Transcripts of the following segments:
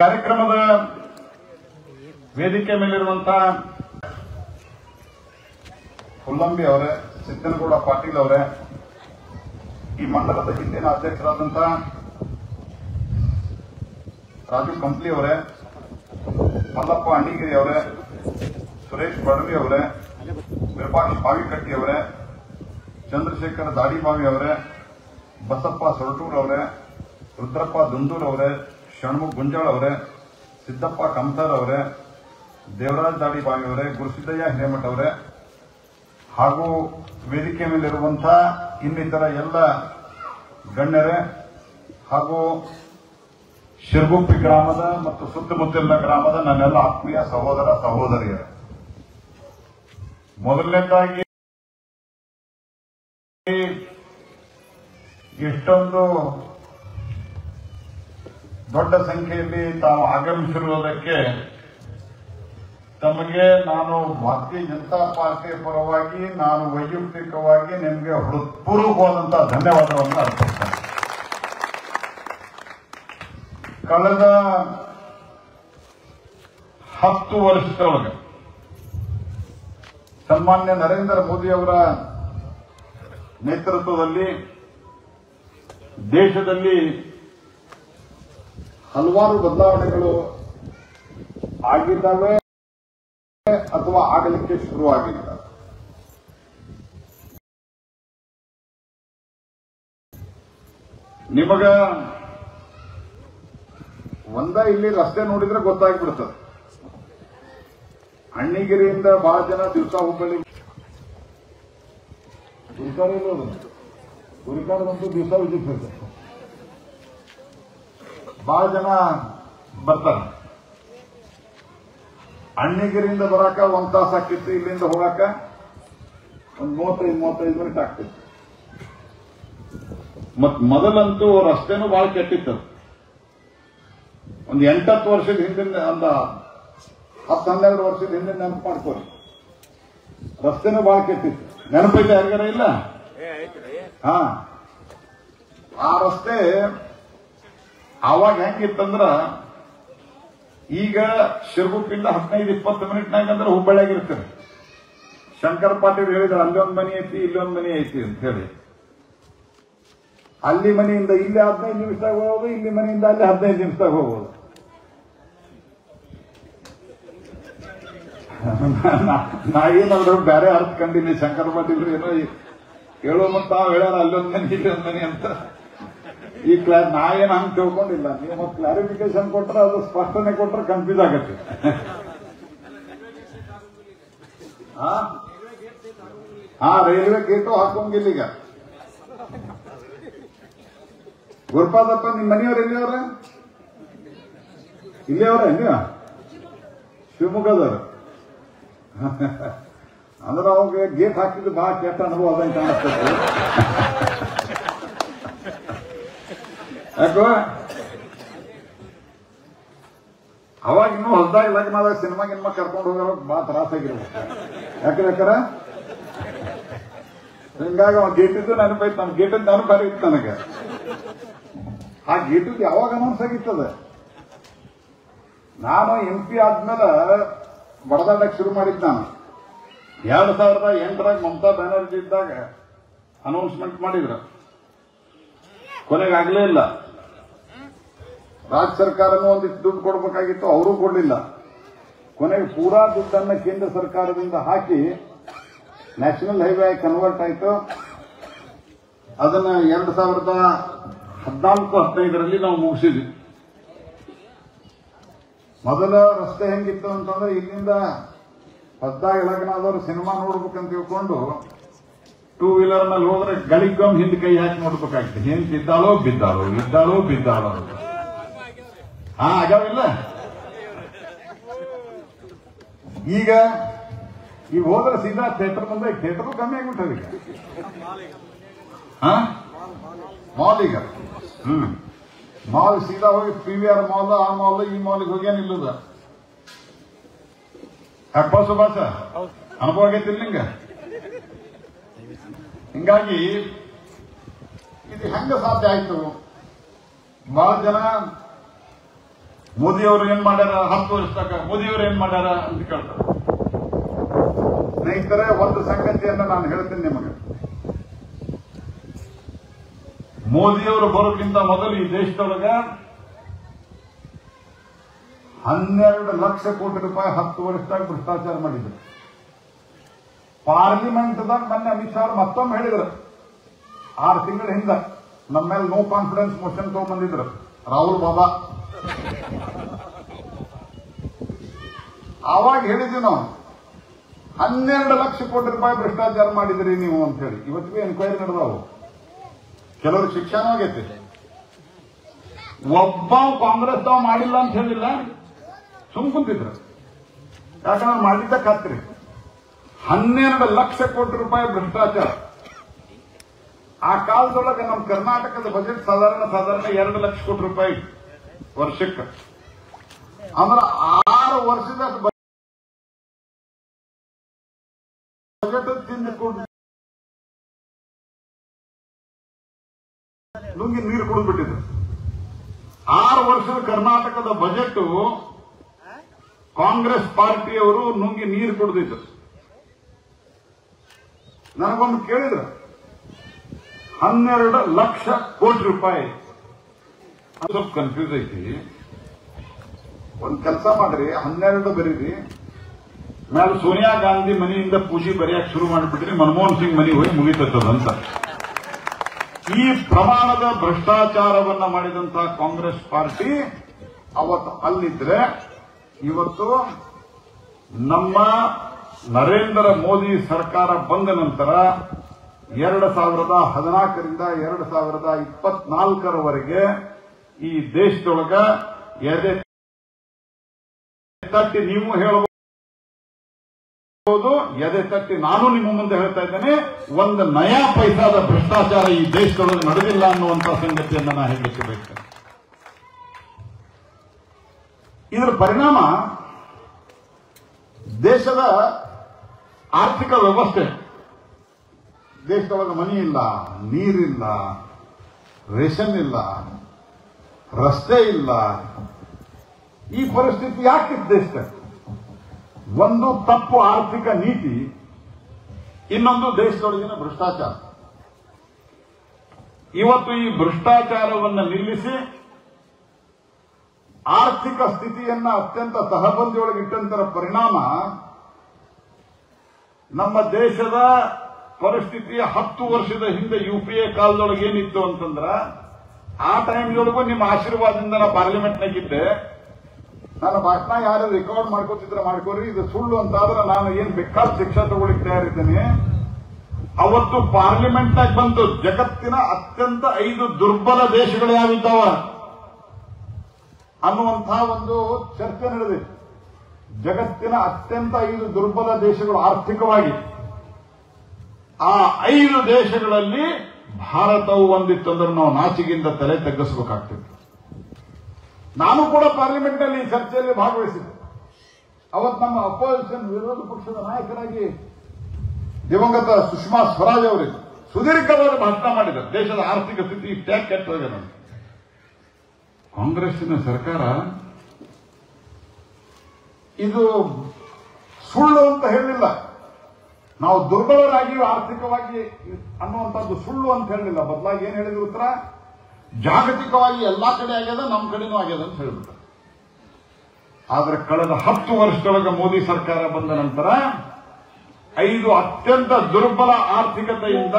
ಕಾರ್ಯಕ್ರಮದ ವೇದಿಕೆ ಮೇಲಿರುವಂತಹ ಹುಲ್ಲಂಬಿ ಅವರೇ, ಸಿದ್ದನಗೌಡ ಪಾಟೀಲ್ ಅವರೇ, ಈ ಮಂಡಲದ ಹಿಂದಿನ ಅಧ್ಯಕ್ಷರಾದಂತಹ ರಾಜು ಕಂಪ್ಲಿ ಅವರೇ, ಮಲ್ಲಪ್ಪ ಅಣ್ಣಿಗಿರಿ ಅವರೇ, ಸುರೇಶ್ ಬಡವಿ ಅವರೇ, ವಿರೂಪಾಕ್ಷ ಬಾವಿಕಟ್ಟಿ ಅವರೇ, ಚಂದ್ರಶೇಖರ ದಾಡಿಬಾವಿ ಅವರೇ, ಬಸಪ್ಪ ಸೊರಟೂರ್ ಅವರೇ, ರುದ್ರಪ್ಪ ದುಂದೂರ್ ಅವರೇ, ಷಣ್ಮುಖ ಗುಂಜಾಳ್ ಅವರೇ, ಸಿದ್ದಪ್ಪ ಕಮ್ತಾರ್ ಅವರೇ, ದೇವರಾಜ್ ದಾಡಿಬಾವಿ ಅವರೇ, ಗುರುಸಿದ್ದಯ್ಯ ಹಿರೇಮಠ ಅವರೇ ಹಾಗೂ ವೇದಿಕೆ ಮೇಲಿರುವಂತಹ ಇನ್ನಿತರ ಎಲ್ಲ ಗಣ್ಯರೇ ಹಾಗೂ ಶಿರಗುಪ್ಪಿ ಗ್ರಾಮದ ಮತ್ತು ಸುತ್ತಮುತ್ತಲಿನ ಗ್ರಾಮದ ನನ್ನೆಲ್ಲ ಆತ್ಮೀಯ ಸಹೋದರ ಸಹೋದರಿಯರೇ, ಮೊದಲನೇದಾಗಿ ಇಷ್ಟೊಂದು ದೊಡ್ಡ ಸಂಖ್ಯೆಯಲ್ಲಿ ತಾವು ಆಗಮಿಸಿರುವುದಕ್ಕೆ ತಮಗೆ ನಾನು ಭಾರತೀಯ ಜನತಾ ಪಾರ್ಟಿಯ ಪರವಾಗಿ ನಾನು ವೈಯಕ್ತಿಕವಾಗಿ ನಿಮಗೆ ಹೃತ್ಪೂರ್ವಕವಾದಂತಹ ಧನ್ಯವಾದವನ್ನು ಅರ್ಪಿಸ್ತೇನೆ. ಕಳೆದ 10 ವರ್ಷದೊಳಗೆ ಸನ್ಮಾನ್ಯ ನರೇಂದ್ರ ಮೋದಿ ಅವರ ನೇತೃತ್ವದಲ್ಲಿ ದೇಶದಲ್ಲಿ ಹಲವಾರು ಬದಲಾವಣೆಗಳು ಆಗಿದ್ದಾವೆ ಅಥವಾ ಆಗಲಿಕ್ಕೆ ಶುರುವಾಗಿದ್ದಾವೆ. ನಿಮಗ ಇಲ್ಲಿ ರಸ್ತೆ ನೋಡಿದ್ರೆ ಗೊತ್ತಾಗ್ಬಿಡ್ತದೆ. ಅಣ್ಣಿಗಿರಿಯಿಂದ ಬಹಳ ಜನ ದಿವಸ ಹುಬ್ಬಳ್ಳಿ ಹುರಿಕಾಡದಂತೂ ದಿವಸ ವಿಜಿಟ್ ಬಹಳ ಜನ ಬರ್ತಾರೆ. ಅಣ್ಣಿಗಿರಿಯಿಂದ ಬರಾಕ 1 ತಾಸು ಹಾಕಿತ್ತು, ಇಲ್ಲಿಂದ ಹೋಗಾಕ ಒಂದು 35 ಮಿನಿಟ್ ಆಗ್ತಿತ್ತು. ಮತ್ ಮೊದಲಂತೂ ರಸ್ತೆನೂ ಬಹಳ ಕೆಟ್ಟಿತ್ತು. ಒಂದು 8-10 ವರ್ಷದ ಹಿಂದಿನ, ಒಂದು 10-12 ವರ್ಷದ ಹಿಂದಿನ ನೆನಪು ಮಾಡ್ಕೋರಿ, ರಸ್ತೆನೂ ಬಹಳ ಕೆಟ್ಟಿತ್ತು. ನೆನಪೈತೆ ಯಾರಿಗಾರ ಇಲ್ಲ? ಹಾ, ಆ ರಸ್ತೆ ಆವಾಗ ಹೆಂಗಿತ್ತಂದ್ರ, ಈಗ ಶಿರಗುಪ್ಪಿಂದ 15-20 ಮಿನಿಟ್ನಾಗ ಅಂದ್ರೆ ಹುಬ್ಬಳ್ಳಿಯಾಗಿರ್ತಾರೆ. ಶಂಕರ್ ಪಾಟೀಲ್ ಹೇಳಿದ್ರು ಅಲ್ಲೊಂದು ಮನಿ ಐತಿ ಇಲ್ಲೊಂದು ಮನಿ ಐತಿ ಅಂತ ಹೇಳಿ. ಅಲ್ಲಿ ಮನೆಯಿಂದ ಇಲ್ಲಿ 15 ನಿಮಿಷದಾಗ ಹೋಗೋದು, ಇಲ್ಲಿ ಮನೆಯಿಂದ ಅಲ್ಲಿ 15 ನಿಮಿಷದಾಗ ಹೋಗೋದು. ನಾ ಏನಾದ್ರು ಬೇರೆ ಅರ್ಥ ಕಂಡಿಲ್ಲ. ಶಂಕರ್ ಪಾಟೀಲ್ ಏನೋ ಹೇಳೋ ಮತ್ತ ಹೇಳ್ಯಾರ ಅಲ್ಲೊಂದು ಮನಿ ಇಲ್ಲೊಂದು ಮನಿ ಅಂತ. ಈ ನಾ ಏನ್ ಹಂಗೆ ತಿಳ್ಕೊಂಡಿಲ್ಲ. ನೀವು ಕ್ಲಾರಿಫಿಕೇಶನ್ ಕೊಟ್ರೆ, ಅದು ಸ್ಪಷ್ಟನೆ ಕೊಟ್ರೆ ಕನ್ಫ್ಯೂಸ್ ಆಗತ್ತೆ. ಹಾ, ರೈಲ್ವೆ ಗೇಟು ಹಾಕೋಂಗಿಲ್ಲ ಈಗ. ಗುರುಪಾದಪ್ಪ, ನಿಮ್ಮ ಮನೆಯವ್ರು ಎಲ್ಲಿಯವ್ರ? ಇಲ್ಲಿಯವ್ರ ನೀವು? ಶಿವಮೊಗ್ಗದವ್ರು. ಅಂದ್ರೆ ಅವಾಗ ಗೇಟ್ ಹಾಕಿದ್ದು ಬಹಳ ಕೆಟ್ಟ ಅನುಭವ ಅದಂತ ಕಾಣಿಸ್ತದೆ. ಯಾಕೋ ಅವಾಗ ಇನ್ನೂ ಹೊಸದಾಗಿ ಲಗ್ನದಾಗ ಸಿನಿಮಾ ಕರ್ಕೊಂಡು ಹೋಗೋವಾಗ ಬಹಳ ತ್ರಾಸಾಗಿರ್ಬೇಕು. ಯಾಕಂದ್ರೆ ಹಿಂಗಾಗಿ ಅವ ಗೇಟಿದ್ದು ನೆನಪೈತು. ನಮ್ ಗೇಟಿದ್ದು ನೆನಪಾರಿ ಇತ್ತು ನನಗೆ. ಆ ಗೇಟಿದ್ದು ಯಾವಾಗ ಅನೌನ್ಸ್ ಆಗಿರ್ತದೆ. ನಾನು MP ಆದ್ಮೇಲೆ ಬಡದಾಡಕ್ಕೆ ಶುರು ಮಾಡಿದ್ದು. ನಾನು 2008 ಮಮತಾ ಬ್ಯಾನರ್ಜಿ ಇದ್ದಾಗ ಅನೌನ್ಸ್ಮೆಂಟ್ ಮಾಡಿದ್ರು. ಕೊನೆಗಾಗಲೇ ಇಲ್ಲ. ರಾಜ್ಯ ಸರ್ಕಾರನೂ ಒಂದಿಷ್ಟು ದುಡ್ಡು ಕೊಡಬೇಕಾಗಿತ್ತು, ಅವರೂ ಕೊಡಲಿಲ್ಲ. ಕೊನೆಗೆ ಪೂರಾ ದುಡ್ಡನ್ನು ಕೇಂದ್ರ ಸರ್ಕಾರದಿಂದ ಹಾಕಿ ನ್ಯಾಷನಲ್ ಹೈವೇ ಕನ್ವರ್ಟ್ ಆಯಿತು. ಅದನ್ನ 2014-15 ನಾವು ಮುಗಿಸಿದ್ವಿ. ಮೊದಲ ರಸ್ತೆ ಹೆಂಗಿತ್ತು ಅಂತಂದ್ರೆ, ಇಲ್ಲಿಂದ ಹೊಸದಾಗಿ ಲಗ್ನಾದವರು ಸಿನಿಮಾ ನೋಡ್ಬೇಕಂತ ತಿಳ್ಕೊಂಡು 2 ವೀಲರ್ ಮೇಲೆ ಹೋದ್ರೆ ಗಳಿಗೊಮ್ಮೆ ಹಿಂದೆ ಕೈ ಹಾಕಿ ನೋಡ್ಬೇಕಾಗ್ತದೆ. ಹಿಂದೆ ಇದ್ದಾಳೋ ಬಿದ್ದಾಳೋ, ಇದ್ದಾಳೋ ಬಿದ್ದಾಳೋ. ಹಾ, ಆಗ್ಯಾವಿಲ್ಲ. ಈಗ ಹೋದ್ರೆ ಸೀದಾ ಥಿಯೇಟರ್ ಮುಂದೆ, ಥಿಯೇಟರ್ ಕಮ್ಮಿ ಆಗ್ಬಿಟ್ಟದ ಈಗ. ಮಾಲ್ ಈಗ ಮಾಲ್ ಸೀದಾ ಹೋಗಿ PVR ಮಾಲ್, ಆ ಮಾಲ್, ಈ ಮಾಲ್ಗೆ ಹೋಗ್ಯ ನಿಲ್ಲುದ. ಯಾಕಪ್ಪ ಸುಭಾಷ, ಅನುಭವ ಆಗೈತಿಲ್ಲ ನಿಂಗ? ಹಿಂಗಾಗಿ ಇದು ಹೆಂಗ ಸಾಧ್ಯ ಆಯ್ತು? ಬಹಳ ಜನ ಮೋದಿ ಅವರು ಏನ್ ಮಾಡ್ಯಾರ 10 ವರ್ಷದಾಗ, ಮೋದಿ ಅವರು ಏನ್ ಮಾಡ್ಯಾರ ಅಂತ ಕೇಳ್ತಾರೆ. ಸ್ನೇಹಿತರೆ, ಒಂದು ಸಂಗತಿಯನ್ನ ನಾನು ಹೇಳ್ತೀನಿ ನಿಮಗೆ. ಮೋದಿಯವರು ಬರೋಕ್ಕಿಂತ ಮೊದಲು ಈ ದೇಶದೊಳಗ 12 ಲಕ್ಷ ಕೋಟಿ ರೂಪಾಯಿ 10 ವರ್ಷದಾಗ ಭ್ರಷ್ಟಾಚಾರ ಮಾಡಿದ್ರು. ಪಾರ್ಲಿಮೆಂಟ್ದಾಗ ಮೊನ್ನೆ ಅಮಿತ್ ಶಾ ಮತ್ತೊಮ್ಮೆ ಹೇಳಿದ್ರು, 6 ತಿಂಗಳ ಹಿಂದೆ ನಮ್ಮ ಮೇಲೆ ನೋ ಕಾನ್ಫಿಡೆನ್ಸ್ ಮೋಷನ್ ತಗೊಂಡ್ಬಂದಿದ್ರು ರಾಹುಲ್ ಬಾಬಾ. ಆವಾಗ ಹೇಳಿದ್ವಿ ನಾವು 12 ಲಕ್ಷ ಕೋಟಿ ರೂಪಾಯಿ ಭ್ರಷ್ಟಾಚಾರ ಮಾಡಿದ್ರಿ ನೀವು ಅಂತ ಹೇಳಿ. ಇವತ್ತಿಗೂ ಎನ್ಕ್ವೈರಿ ನಡೆದವು, ಕೆಲವರು ಶಿಕ್ಷಣ ಆಗೈತಿ. ಒಬ್ಬ ಕಾಂಗ್ರೆಸ್ ತಾವು ಮಾಡಿಲ್ಲ ಅಂತ ಹೇಳಿಲ್ಲ, ಸುಮ್ ಕುಂತಿದ್ರು. ಯಾಕಂದ್ರೆ ಮಾಡಿದ್ದ ಖಾತ್ರಿ 12 ಲಕ್ಷ ಕೋಟಿ ರೂಪಾಯಿ ಭ್ರಷ್ಟಾಚಾರ. ಆ ಕಾಲದೊಳಗೆ ನಮ್ಮ ಕರ್ನಾಟಕದ ಬಜೆಟ್ ಸಾಧಾರಣ 2 ಲಕ್ಷ ಕೋಟಿ ರೂಪಾಯಿ ವರ್ಷಕ್ಕೆ. ಅಂದ್ರೆ 6 ವರ್ಷದ ಬಜೆಟ್ ತಿಂದು ನುಂಗಿ ನೀರು ಕುಡಿದ್ಬಿಟ್ಟಿದ್ರು. 6 ವರ್ಷದ ಕರ್ನಾಟಕದ ಬಜೆಟ್ ಕಾಂಗ್ರೆಸ್ ಪಾರ್ಟಿಯವರು ನುಂಗಿ ನೀರು ಕುಡಿದಿದ್ರು. ನನಗೊಂದು ಕೇಳಿದ್ರು 12 ಲಕ್ಷ ಕೋಟಿ ರೂಪಾಯಿ. ಸ್ವಲ್ಪ ಕನ್ಫ್ಯೂಸ್ ಐತಿ. ಒಂದ್ ಕೆಲಸ ಮಾಡ್ರಿ, 12 ಬರೀರಿ, ಮೇಲೆ ಸೋನಿಯಾ ಗಾಂಧಿ ಮನೆಯಿಂದ ಪೂಜೆ ಬರೆಯಕ್ಕೆ ಶುರು ಮಾಡಿಬಿಟ್ರಿ, ಮನಮೋಹನ್ ಸಿಂಗ್ ಮನೆಗೆ ಹೋಗಿ ಮುಗಿತದಂತ. ಈ ಪ್ರಮಾಣದ ಭ್ರಷ್ಟಾಚಾರವನ್ನ ಮಾಡಿದಂತಹ ಕಾಂಗ್ರೆಸ್ ಪಾರ್ಟಿ ಅವತ್ತು ಅಲ್ಲಿದ್ರೆ, ಇವತ್ತು ನಮ್ಮ ನರೇಂದ್ರ ಮೋದಿ ಸರ್ಕಾರ ಬಂದ ನಂತರ 2014ರಿಂದ 2024ರವರೆಗೆ ಈ ದೇಶದೊಳಗ ಎದೆ ತಟ್ಟಿ ನೀವು ಹೇಳಬಹುದು, ಎದೆ ತಟ್ಟಿ ನಾನು ನಿಮ್ಮ ಮುಂದೆ ಹೇಳ್ತಾ ಇದ್ದೇನೆ, ಒಂದು ನಯಾ ಪೈಸಾದ ಭ್ರಷ್ಟಾಚಾರ ಈ ದೇಶದೊಳಗೆ ನಡೆದಿಲ್ಲ ಅನ್ನುವಂಥ ಸಂಗತಿಯನ್ನು ನಾನು ಹೇಳಲಿಕ್ಕೆ ಬಯಸ್ತೇನೆ. ಇದರ ಪರಿಣಾಮ ದೇಶದ ಆರ್ಥಿಕ ವ್ಯವಸ್ಥೆ, ದೇಶದೊಳಗೆ ಮನಿ ಇಲ್ಲ, ನೀರಿಲ್ಲ, ರೇಷನ್ ಇಲ್ಲ, ರಸ್ತೆ ಇಲ್ಲ. ಈ ಪರಿಸ್ಥಿತಿ ಯಾಕಿತ್ತು ದೇಶದಲ್ಲಿ? ಒಂದು ತಪ್ಪು ಆರ್ಥಿಕ ನೀತಿ, ಇನ್ನೊಂದು ದೇಶದೊಳಗಿನ ಭ್ರಷ್ಟಾಚಾರ. ಇವತ್ತು ಈ ಭ್ರಷ್ಟಾಚಾರವನ್ನು ನಿಲ್ಲಿಸಿ ಆರ್ಥಿಕ ಸ್ಥಿತಿಯನ್ನ ಅತ್ಯಂತ ತಹಬಂದಿಯೊಳಗಿಟ್ಟಂತರ ಪರಿಣಾಮ ನಮ್ಮ ದೇಶದ ಪರಿಸ್ಥಿತಿ 10 ವರ್ಷದ ಹಿಂದೆ UPA ಕಾಲದೊಳಗೆ ಏನಿತ್ತು ಅಂತಂದ್ರ, ಆ ಟೈಮ್ನೊಳಗೂ ನಿಮ್ಮ ಆಶೀರ್ವಾದದಿಂದ ನಾನು ಪಾರ್ಲಿಮೆಂಟ್ನಾಗಿದ್ದೆ. ನನ್ನ ಭಾಷಣ ಯಾರು ರೆಕಾರ್ಡ್ ಮಾಡ್ಕೋತಿದ್ರೆ ಮಾಡ್ಕೋರಿ, ಇದು ಸುಳ್ಳು ಅಂತಾದ್ರೆ ನಾನು ಏನ್ ಬೇಕಾದ ಶಿಕ್ಷೆ ತಗೊಳ್ಳಿಕ್ಕೆ ತಯಾರಿದ್ದೇನೆ. ಅವತ್ತು ಪಾರ್ಲಿಮೆಂಟ್ನಾಗ ಬಂದು ಜಗತ್ತಿನ ಅತ್ಯಂತ 5 ದುರ್ಬಲ ದೇಶಗಳು ಯಾವಿದ್ದಾವ ಅನ್ನುವಂತಹ ಒಂದು ಚರ್ಚೆ ನಡೆದಿದೆ. ಜಗತ್ತಿನ ಅತ್ಯಂತ 5 ದುರ್ಬಲ ದೇಶಗಳು ಆರ್ಥಿಕವಾಗಿ, ಆ 5 ದೇಶಗಳಲ್ಲಿ ಭಾರತವು ಒಂದಿತ್ತಂದ್ರೆ ನಾವು ನಾಚಿಕೆಯಿಂದ ತಲೆ ತಗ್ಗಿಸಬೇಕಾಗ್ತಿತ್ತು. ನಾನು ಕೂಡ ಪಾರ್ಲಿಮೆಂಟ್ ನಲ್ಲಿ ಈ ಚರ್ಚೆಯಲ್ಲಿ ಭಾಗವಹಿಸಿದ್ದೆ. ಅವತ್ತು ನಮ್ಮ ಅಪೋಸಿಷನ್ ವಿರೋಧ ಪಕ್ಷದ ನಾಯಕರಾಗಿ ದಿವಂಗತ ಸುಷ್ಮಾ ಸ್ವರಾಜ್ ಅವರಿಗೆ ಸುದೀರ್ಘವಾದ ಭಾಷಣ ಮಾಡಿದ್ದಾರೆ. ದೇಶದ ಆರ್ಥಿಕ ಸ್ಥಿತಿ ಇಷ್ಟ್ಯಾಕೆ ಕೆಟ್ಟೋಗಿದೆ ಅಂತ. ಕಾಂಗ್ರೆಸ್ಸಿನ ಸರ್ಕಾರ ಇದು ಸುಳ್ಳು ಅಂತ ಹೇಳಿಲ್ಲ, ನಾವು ದುರ್ಬಲರಾಗಿಯೂ ಆರ್ಥಿಕವಾಗಿ ಅನ್ನುವಂಥದ್ದು ಸುಳ್ಳು ಅಂತ ಹೇಳಲಿಲ್ಲ. ಬದಲಾಗಿ ಏನ್ ಹೇಳಿದ್ರು ಉತ್ತರ, ಜಾಗತಿಕವಾಗಿ ಎಲ್ಲಾ ಕಡೆ ಆಗ್ಯದ, ನಮ್ಮ ಕಡೆನೂ ಆಗ್ಯದ ಅಂತ ಹೇಳ್ಬಿಟ್ಟ. ಆದ್ರೆ ಕಳೆದ 10 ವರ್ಷದೊಳಗೆ ಮೋದಿ ಸರ್ಕಾರ ಬಂದ ನಂತರ 5 ಅತ್ಯಂತ ದುರ್ಬಲ ಆರ್ಥಿಕತೆಯಿಂದ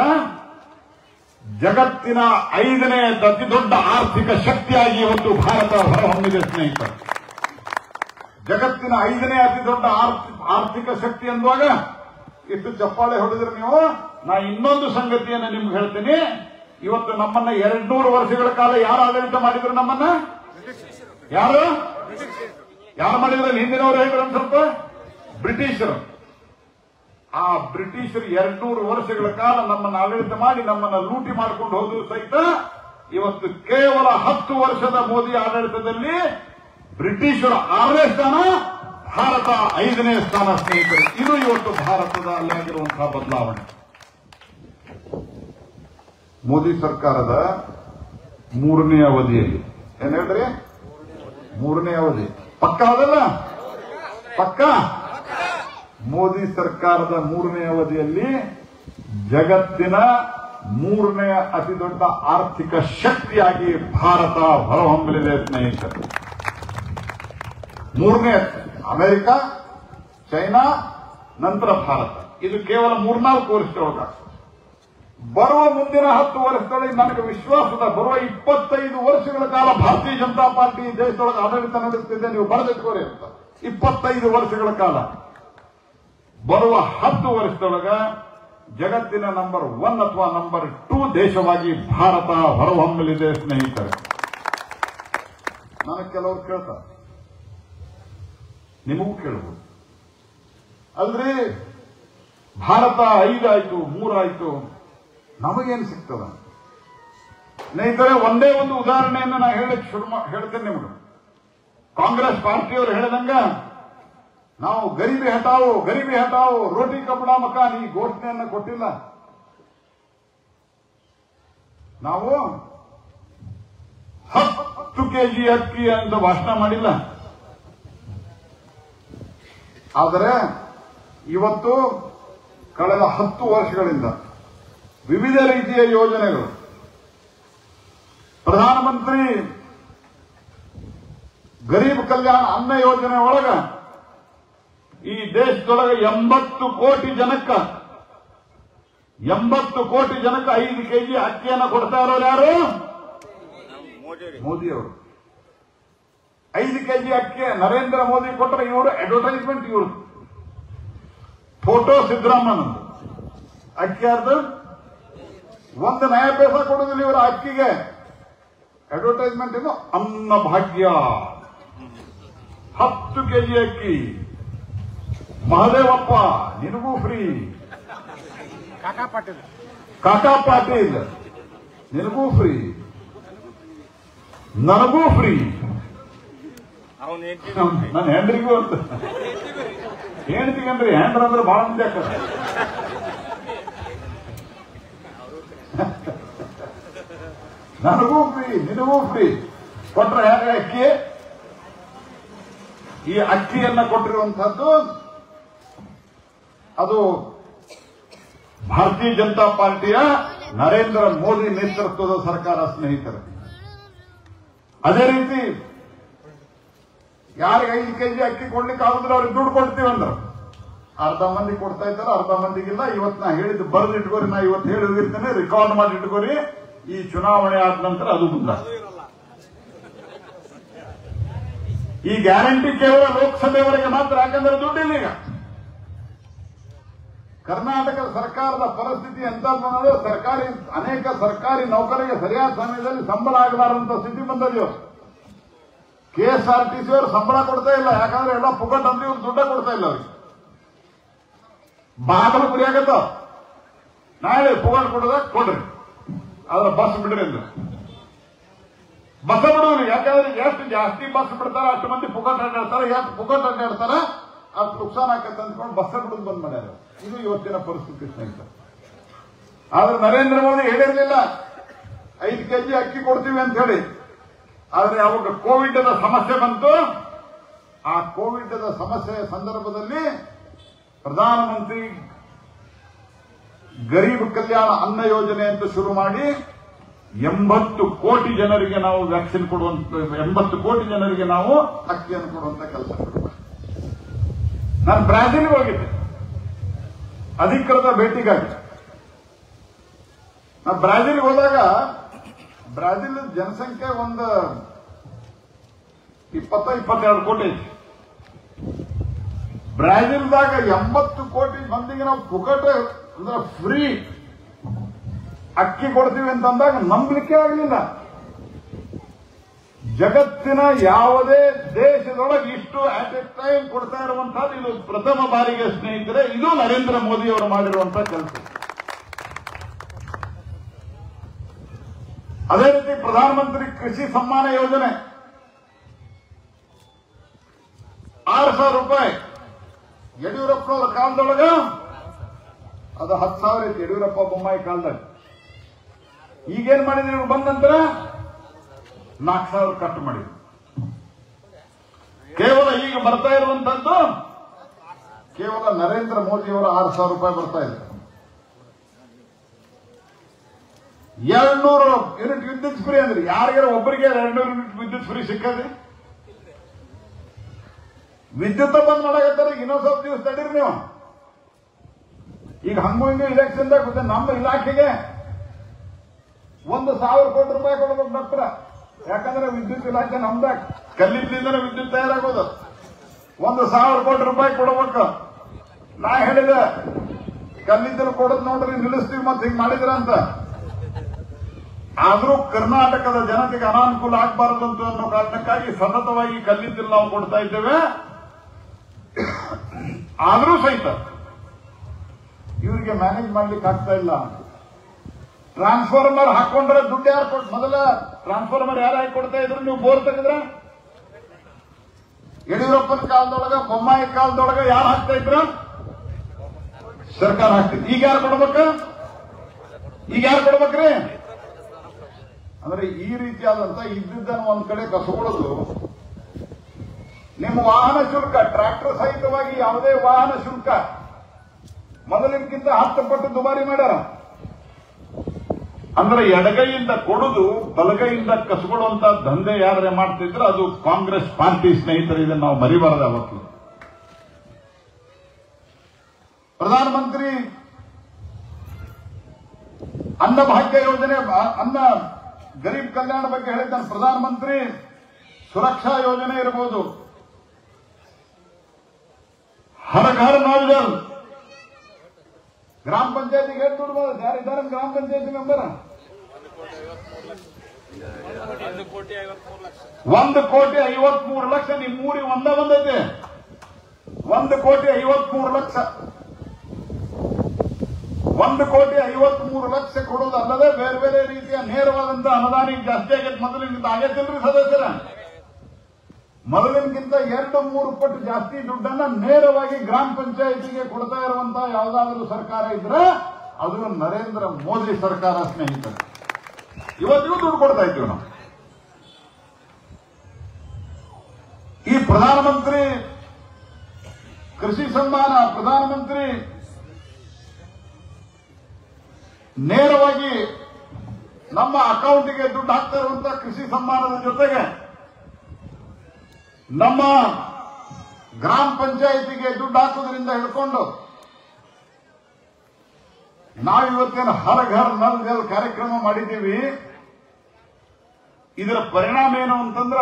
ಜಗತ್ತಿನ 5ನೇ ಅತಿ ದೊಡ್ಡ ಆರ್ಥಿಕ ಶಕ್ತಿಯಾಗಿ ಇವತ್ತು ಭಾರತ ಹೊರಹೊಮ್ಮಿದೆ ಸ್ನೇಹಿತರೆ. ಜಗತ್ತಿನ 5ನೇ ಅತಿ ದೊಡ್ಡ ಆರ್ಥಿಕ ಶಕ್ತಿ ಅಂದುವಾಗ ಇಷ್ಟು ಚಪ್ಪಾಳೆ ಹೊಡೆದ್ರೆ ನೀವು. ನಾ ಇನ್ನೊಂದು ಸಂಗತಿಯನ್ನು ನಿಮ್ಗೆ ಹೇಳ್ತೀನಿ. ಇವತ್ತು ನಮ್ಮನ್ನ 200 ವರ್ಷಗಳ ಕಾಲ ಯಾರು ಆಡಳಿತ ಮಾಡಿದ್ರು? ನಮ್ಮನ್ನ ಯಾರು ಮಾಡಿದ್ರಲ್ಲಿ ಹಿಂದಿನವರು ಹೇಳಿದ್ರು ಸ್ವಲ್ಪ ಬ್ರಿಟಿಷರು. ಆ ಬ್ರಿಟಿಷರು 200 ವರ್ಷಗಳ ಕಾಲ ನಮ್ಮನ್ನು ಆಡಳಿತ ಮಾಡಿ ನಮ್ಮನ್ನ ಲೂಟಿ ಮಾಡಿಕೊಂಡು ಹೋದ್ರು ಸಹಿತ ಇವತ್ತು ಕೇವಲ 10 ವರ್ಷದ ಮೋದಿ ಆಡಳಿತದಲ್ಲಿ ಬ್ರಿಟಿಷರ 6ನೇ ಸ್ಥಾನ, ಭಾರತ 5ನೇ ಸ್ಥಾನ ಸ್ನೇಹಿತರೆ. ಇದು ಇವತ್ತು ಭಾರತದ ಅಲ್ಲಾಗಿರುವಂತಹ ಬದಲಾವಣೆ. ಮೋದಿ ಸರ್ಕಾರದ 3ನೇ ಅವಧಿಯಲ್ಲಿ ಏನ್ ಹೇಳ್ರಿ, ಮೂರನೇ ಅವಧಿ ಪಕ್ಕ ಅದಲ್ಲ, ಪಕ್ಕ. ಮೋದಿ ಸರ್ಕಾರದ ಮೂರನೇ ಅವಧಿಯಲ್ಲಿ ಜಗತ್ತಿನ ಮೂರನೇ ಅತಿ ದೊಡ್ಡ ಆರ್ಥಿಕ ಶಕ್ತಿಯಾಗಿ ಭಾರತ ಹೊರಹೊಮ್ಮಲಿದೆ ಸ್ನೇಹಿತರೆ. ಮೂರನೇ ಅಮೆರಿಕ, ಚೈನಾ, ನಂತರ ಭಾರತ. ಇದು ಕೇವಲ 3-4 ವರ್ಷದೊಳಗ. ಬರುವ ಮುಂದಿನ 10 ವರ್ಷದೊಳಗೆ ನನಗೆ ವಿಶ್ವಾಸದ ಬರುವ 25 ವರ್ಷಗಳ ಕಾಲ ಭಾರತೀಯ ಜನತಾ ಪಾರ್ಟಿ ದೇಶದೊಳಗೆ ಆಡಳಿತ ನಡೆಸುತ್ತಿದೆ. ನೀವು ಬರೆದಿಟ್ಕೋರಿ ಅಂತ. 25 ವರ್ಷಗಳ ಕಾಲ. ಬರುವ 10 ವರ್ಷದೊಳಗ ಜಗತ್ತಿನ ನಂಬರ್ 1 ಅಥವಾ ನಂಬರ್ 2 ದೇಶವಾಗಿ ಭಾರತ ಹೊರಹೊಮ್ಮಲಿದೆ ಸ್ನೇಹಿತರೆ. ನನಗೆ ಕೆಲವರು ಕೇಳ್ತಾರೆ, ನಿಮಗೂ ಕೇಳಬಹುದು, ಅಲ್ರಿ ಭಾರತ 5 ಆಯ್ತು, 3 ಆಯ್ತು, ನಮಗೇನು ಸಿಗ್ತದ? ಸ್ನೇಹಿತರೆ, ಒಂದೇ ಒಂದು ಉದಾಹರಣೆಯನ್ನು ನಾನು ಹೇಳ್ತೇನೆ ನಿಮಗೆ. ಕಾಂಗ್ರೆಸ್ ಪಾರ್ಟಿಯವರು ಹೇಳಿದಂಗ ನಾವು ಗರೀಬಿ ಹಟಾವು ರೋಟಿ ಕಪಡಾ ಮಕಾನ್ ಈ ಘೋಷಣೆಯನ್ನು ಕೊಟ್ಟಿಲ್ಲ. ನಾವು 10 ಕೆಜಿ ಅಕ್ಕಿ ಅಂತ ಭಾಷಣ ಮಾಡಿಲ್ಲ. ಆದರೆ ಇವತ್ತು ಕಳೆದ 10 ವರ್ಷಗಳಿಂದ ವಿವಿಧ ರೀತಿಯ ಯೋಜನೆಗಳು, ಪ್ರಧಾನಮಂತ್ರಿ ಗರೀಬ್ ಕಲ್ಯಾಣ ಅನ್ನ ಯೋಜನೆ ಒಳಗ ಈ ದೇಶದೊಳಗೆ 80 ಕೋಟಿ ಜನಕ್ಕೆ 5 ಕೆಜಿ ಅಕ್ಕಿಯನ್ನು ಕೊಡ್ತಾ ಇರೋರು ಯಾರು? ಮೋದಿಯವರು. 5 ಕೆಜಿ ಅಕ್ಕಿ ನರೇಂದ್ರ ಮೋದಿ ಕೊಟ್ಟರೆ ಇವರು ಅಡ್ವರ್ಟೈಸ್ಮೆಂಟ್, ಇವರು ಫೋಟೋ ಸಿದ್ದರಾಮಯ್ಯನದು. ಅಕ್ಕಿ ಯಾರ್ದು? 1 ನಯ ಪೈಸ ಕೊಡುದಿಲ್ಲ ಇವರ ಅಕ್ಕಿಗೆ. ಅಡ್ವರ್ಟೈಸ್ಮೆಂಟ್ ಏನು? ಅನ್ನ ಭಾಗ್ಯ 10 ಕೆಜಿ ಅಕ್ಕಿ. ಮಹದೇವಪ್ಪ ನಿನಗೂ ಫ್ರೀ, ಕಾಕಾ ಪಾಟೀಲ್ ನಿನಗೂ ಫ್ರೀ, ನನಗೂ ಫ್ರೀ, ನನ್ನ ಹೆಂಡ್ರಿಗೂ ಅಂತ. ಹೆಂಡ್ತಿಗಂದ್ರಿ ಹ್ಯಾಂಡ್ರ ಅಂದ್ರೆ ಬಹಳ ಮಂದಿ ಆಗ್ತದೆ. ನನಗೂ ಫ್ರೀ, ನಿನಗೂ ಫ್ರೀ ಕೊಟ್ರೆ ಹೇಗೆ ಅಕ್ಕಿ? ಈ ಅಕ್ಕಿಯನ್ನ ಕೊಟ್ಟಿರುವಂತಹದ್ದು ಅದು ಭಾರತೀಯ ಜನತಾ ಪಾರ್ಟಿಯ ನರೇಂದ್ರ ಮೋದಿ ನೇತೃತ್ವದ ಸರ್ಕಾರ ಸ್ನೇಹಿತರೆ. ಅದೇ ರೀತಿ ಯಾರಿಗೆ 5 ಕೆಜಿ ಅಕ್ಕಿ ಕೊಡ್ಲಿಕ್ಕೆ ಆಗುದಿಲ್ಲ ಅವ್ರಿಗೆ ದುಡ್ಡು ಕೊಡ್ತೀವಿ ಅಂದ್ರೆ ಅರ್ಧ ಮಂದಿ ಕೊಡ್ತಾ ಇದ್ದಾರೆ, ಅರ್ಧ ಮಂದಿಗಿಲ್ಲ. ಇವತ್ತು ನಾ ಹೇಳಿದ್ದು ಬರೆದಿಟ್ಕೋರಿ, ನಾ ಇವತ್ತು ಹೇಳಿ ಹೋಗಿರ್ತೇನೆ, ರೆಕಾರ್ಡ್ ಮಾಡಿ ಇಟ್ಕೋರಿ. ಈ ಚುನಾವಣೆ ಆದ ನಂತರ ಅದು ಮುಂದೆ. ಈ ಗ್ಯಾರಂಟಿ ಕೇವಲ ಲೋಕಸಭೆಯವರೆಗೆ ಮಾತ್ರ, ಯಾಕಂದ್ರೆ ದುಡ್ಡಿಲ್ಲ. ಈಗ ಕರ್ನಾಟಕ ಸರ್ಕಾರದ ಪರಿಸ್ಥಿತಿ ಎಂತಂದ್ರೆ ಅನೇಕ ಸರ್ಕಾರಿ ನೌಕರಿಗೆ ಸರಿಯಾದ ಸಮಯದಲ್ಲಿ ಸಂಬಳ ಆಗಲಾರಂತ ಸ್ಥಿತಿ ಬಂದದ್ದು. KSRTC ಅವರು ಸಂಬಳ ಕೊಡ್ತಾ ಇಲ್ಲ, ಯಾಕಂದ್ರೆ ಎಲ್ಲ ಪುಕಟ್ ಅಂತ ಇವ್ರು ದುಡ್ಡ ಕೊಡ್ತಾ ಇಲ್ಲ. ಅವ್ರಿಗೆ ಬಾಗಿಲು ಗುರಿಯಾಗತ್ತ. ನಾಳೆ ಪುಕಟ್ ಕೊಡೋದಾಗ ಕೊಡ್ರಿ, ಆದ್ರೆ ಬಸ್ ಬಿಡ್ರಿ ಅಂದ್ರೆ ಬಸ್ ಬಿಡುವ್ರಿ. ಯಾಕಂದ್ರೆ ಎಷ್ಟು ಜಾಸ್ತಿ ಬಸ್ ಬಿಡ್ತಾರ ಅಷ್ಟು ಮಂದಿ ಪುಕಟ್ ಅಡ್ಡಾಡ್ತಾರೆ. ಯಾಕೆ ಪುಕಟ್ ಅಡ್ಡಾಡ್ತಾರ ಅಷ್ಟು ನುಕ್ಸಾನ್ ಆಕತ್ತೆ ಅಂದ್ಕೊಂಡು ಬಸ್ ಬಿಡೋದು ಬಂದ್ ಮಾಡ್ಯಾರ. ಇದು ಇವತ್ತಿನ ಪರಿಸ್ಥಿತಿ ಸ್ನೇಹಿತರೆ. ಆದ್ರೆ ನರೇಂದ್ರ ಮೋದಿ ಹೇಳಿರ್ಲಿಲ್ಲ 5 ಕೆಜಿ ಅಕ್ಕಿ ಕೊಡ್ತೀವಿ ಅಂತ ಹೇಳಿ. ಆದ್ರೆ ಅವಾಗ ಕೋವಿಡ್ ಸಮಸ್ಯೆ ಬಂತು. ಆ ಕೋವಿಡ್ ಸಮಸ್ಯೆಯ ಸಂದರ್ಭದಲ್ಲಿ ಪ್ರಧಾನಮಂತ್ರಿ ಗರೀಬ್ ಕಲ್ಯಾಣ ಅನ್ನ ಯೋಜನೆ ಅಂತ ಶುರು ಮಾಡಿ 80 ಕೋಟಿ ಜನರಿಗೆ ನಾವು ವ್ಯಾಕ್ಸಿನ್ ಕೊಡುವಂತ, 80 ಕೋಟಿ ಜನರಿಗೆ ನಾವು ಅಕ್ಕಿಯನ್ನು ಕೊಡುವಂತ ಕೆಲಸ ಶುರು ಮಾಡಿ. ನಾನು ಬ್ರಾಜಿಲ್ಗೆ ಹೋಗಿದ್ದೆ ಅಧಿಕೃತ ಭೇಟಿಗಾಗಿ. ನಾನು ಬ್ರಾಜಿಲ್ಗೆ ಹೋದಾಗ ಬ್ರಾಜಿಲ್ ಜನಸಂಖ್ಯೆ ಒಂದು 20-22 ಕೋಟಿ ಐತಿ. ಬ್ರಾಜಿಲ್ದಾಗ 80 ಕೋಟಿ ಮಂದಿಗೆ ನಾವು ಪುಕಟ ಅಂದ್ರೆ ಫ್ರೀ ಅಕ್ಕಿ ಕೊಡ್ತೀವಿ ಅಂತಂದಾಗ ನಂಬಲಿಕ್ಕೆ ಆಗಲಿಲ್ಲ. ಜಗತ್ತಿನ ಯಾವುದೇ ದೇಶದೊಳಗೆ ಇಷ್ಟು ಅಟ್ ಎ ಟೈಮ್ ಕೊಡ್ತಾ ಇರುವಂತಹದ್ದು ಇದು ಪ್ರಥಮ ಬಾರಿಗೆ ಸ್ನೇಹಿತರೆ. ಇದು ನರೇಂದ್ರ ಮೋದಿ ಅವರು ಮಾಡಿರುವಂತಹ ಕೆಲಸ. ಅದೇ ರೀತಿ ಪ್ರಧಾನಮಂತ್ರಿ ಕೃಷಿ ಸಮ್ಮಾನ ಯೋಜನೆ 6,000 ರೂಪಾಯಿ ಯಡಿಯೂರಪ್ಪನವರ ಕಾಲದೊಳಗ ಅದು 10,000 ಇತ್ತು ಯಡಿಯೂರಪ್ಪ ಬೊಮ್ಮಾಯಿ ಕಾಲದಾಗ. ಈಗೇನ್ ಮಾಡಿದ್ರು ಬಂದ ನಂತರ 4,000 ಕಟ್ ಮಾಡಿದ್ರು. ಈಗ ಬರ್ತಾ ಇರುವಂತದ್ದು ಕೇವಲ ನರೇಂದ್ರ ಮೋದಿಯವರ 6,000 ರೂಪಾಯಿ ಬರ್ತಾ ಇದೆ. 200 ಯೂನಿಟ್ ವಿದ್ಯುತ್ ಫ್ರೀ ಅಂದ್ರೆ ಯಾರಿಗಾರ ಒಬ್ಬರಿಗೆ 200 ಯೂನಿಟ್ ವಿದ್ಯುತ್ ಫ್ರೀ ಸಿಕ್ಕದೆ? ವಿದ್ಯುತ್ ಬಂದ್ ಮಾಡಕತ್ತಾರೆ. ಇನ್ನೊಂದು ಸ್ವಲ್ಪ ದಿವಸ ತಡೀರಿ ನೀವು. ಈಗ ಹಂಗೂ ಹಿಂಗೂ ಇಲೆಕ್ಷನ್ ದಾಗ ನಮ್ಮ ಇಲಾಖೆಗೆ 1,000 ಕೋಟಿ ರೂಪಾಯಿ ಕೊಡಬೇಕು ಡಾಕ್ಟರ್. ಯಾಕಂದ್ರೆ ವಿದ್ಯುತ್ ಇಲಾಖೆ ನಮ್ದಾಗ ಕಲ್ಲಿದ್ದಲಿಂದ ವಿದ್ಯುತ್ ತಯಾರಾಗೋದು. 1,000 ಕೋಟಿ ರೂಪಾಯಿ ಕೊಡಬೇಕು. ನಾ ಹೇಳಿದೆ ಕಲ್ಲಿದ್ದಲು ಕೊಡೋದು ನೋಡ್ರಿ ನಿಲ್ಲಿಸ್ತೀವಿ ಮತ್ತೆ ಹಿಂಗ್ ಮಾಡಿದ್ರ ಅಂತ. ಆದ್ರೂ ಕರ್ನಾಟಕದ ಜನತೆಗೆ ಅನಾನುಕೂಲ ಆಗಬಾರದಂತ ಅನ್ನೋ ಕಾರಣಕ್ಕಾಗಿ ಸತತವಾಗಿ ಕಲ್ಲಿದ್ದಲು ನಾವು ಕೊಡ್ತಾ ಇದ್ದೇವೆ. ಆದ್ರೂ ಸಹಿತ ಇವರಿಗೆ ಮ್ಯಾನೇಜ್ ಮಾಡ್ಲಿಕ್ಕೆ ಆಗ್ತಾ ಇಲ್ಲ. ಟ್ರಾನ್ಸ್ಫಾರ್ಮರ್ ಹಾಕೊಂಡ್ರೆ ದುಡ್ಡು ಯಾರು ಕೊಟ್ಟು ಮೊದಲ ಟ್ರಾನ್ಸ್ಫಾರ್ಮರ್ ಯಾರು ಹಾಕಿ ಕೊಡ್ತಾ ಇದ್ರು? ನೀವು ಬೋರ್ ತೆಗೆದ್ರೆ ಯಡಿಯೂರಪ್ಪನ ಕಾಲದೊಳಗ ಬೊಮ್ಮಾಯಿ ಕಾಲದೊಳಗ ಯಾರು ಹಾಕ್ತಾ ಇದ್ರ? ಸರ್ಕಾರ ಹಾಕ್ತಿತ್ತು. ಈಗ ಯಾರು ಕೊಡ್ಬೇಕ್ರಿ? ಅಂದ್ರೆ ಈ ರೀತಿಯಾದಂತ ಇದ್ದಿದ್ದನ್ನು ಒಂದ್ ಕಡೆ ಕಸಗೊಳ್ಳೋದು. ನಿಮ್ಮ ವಾಹನ ಶುಲ್ಕ ಟ್ರ್ಯಾಕ್ಟರ್ ಸಹಿತವಾಗಿ ಯಾವುದೇ ವಾಹನ ಶುಲ್ಕ ಮೊದಲಿನಕ್ಕಿಂತ 10 ಪಟ್ಟು ದುಬಾರಿ ಮಾಡ್ಯಾರ. ಅಂದ್ರೆ ಎಡಗೈಯಿಂದ ಕೊಡುದು ಬಲಗೈಯಿಂದ ಕಸಗೊಳ್ಳುವಂತ ದಂಧೆ ಯಾರೇ ಮಾಡ್ತಿದ್ರೆ ಅದು ಕಾಂಗ್ರೆಸ್ ಪಾರ್ಟಿ ಸ್ನೇಹಿತರು. ಇದನ್ನು ನಾವು ಮರಿಬಾರದು. ಅವತ್ತು ಪ್ರಧಾನಮಂತ್ರಿ ಅನ್ನ ಭಾಗ್ಯ ಯೋಜನೆ, ಅನ್ನ ಗರೀಬ್ ಕಲ್ಯಾಣ ಬಗ್ಗೆ ಹೇಳಿದ್ದಾನೆ. ಪ್ರಧಾನಮಂತ್ರಿ ಸುರಕ್ಷಾ ಯೋಜನೆ ಇರಬಹುದು, ಹರ್ ಘರ್ ನಲ್ ಜಲ್. ಗ್ರಾಮ ಪಂಚಾಯತಿಗೆ ಎಷ್ಟು ದುಡ್ಡು ಬರುತ್ತೆ? ಯಾರಿದ್ದಾರೆ ಗ್ರಾಮ ಪಂಚಾಯತಿ ಮೆಂಬರ್? 1,53,00,000. ನಿಮ್ಮೂರಿಗೆ ಒಂದೇ ಬಂದೈತೆ 1,53,00,000. 1,53,00,000 ಕೊಡೋದಲ್ಲದೆ ಬೇರೆ ಬೇರೆ ರೀತಿಯ ನೇರವಾದಂತ ಅನುದಾನ ಈಗ ಜಾಸ್ತಿ ಆಗೈತೆ. ಮೊದಲಿನಿಂದ ಆಗೈತಿಲ್ರಿ ಸದಸ್ಯರ? ಮೊದಲಿನಕ್ಕಿಂತ 2-3 ಪಟ್ಟು ಜಾಸ್ತಿ ದುಡ್ಡನ್ನ ನೇರವಾಗಿ ಗ್ರಾಮ ಪಂಚಾಯಿತಿಗೆ ಕೊಡ್ತಾ ಇರುವಂತಹ ಯಾವುದಾದ್ರೂ ಸರ್ಕಾರ ಇದ್ರೆ ಅದು ನರೇಂದ್ರ ಮೋದಿ ಸರ್ಕಾರ ಸ್ನೇಹಿತರೆ. ಇವತ್ತಿಗೂ ದುಡ್ಡು ಕೊಡ್ತಾ ಇದ್ದೀವಿ ನಾವು. ಈ ಪ್ರಧಾನಮಂತ್ರಿ ಕೃಷಿ ಸನ್ಮಾನ, ಪ್ರಧಾನಮಂತ್ರಿ ನೇರವಾಗಿ ನಮ್ಮ ಅಕೌಂಟಿಗೆ ದುಡ್ಡು ಹಾಕ್ತಾ ಇರುವಂತಹ ಕೃಷಿ ಸನ್ಮಾನದ ಜೊತೆಗೆ ನಮ್ಮ ಗ್ರಾಮ ಪಂಚಾಯಿತಿಗೆ ದುಡ್ಡು ಹಾಕೋದ್ರಿಂದ ಹಿಡ್ಕೊಂಡು ನಾವಿವತ್ತೇನು ಹರ್ ಘರ್ ನಲ್ ಜಲ್ ಕಾರ್ಯಕ್ರಮ ಮಾಡಿದ್ದೀವಿ. ಇದರ ಪರಿಣಾಮ ಏನು ಅಂತಂದ್ರ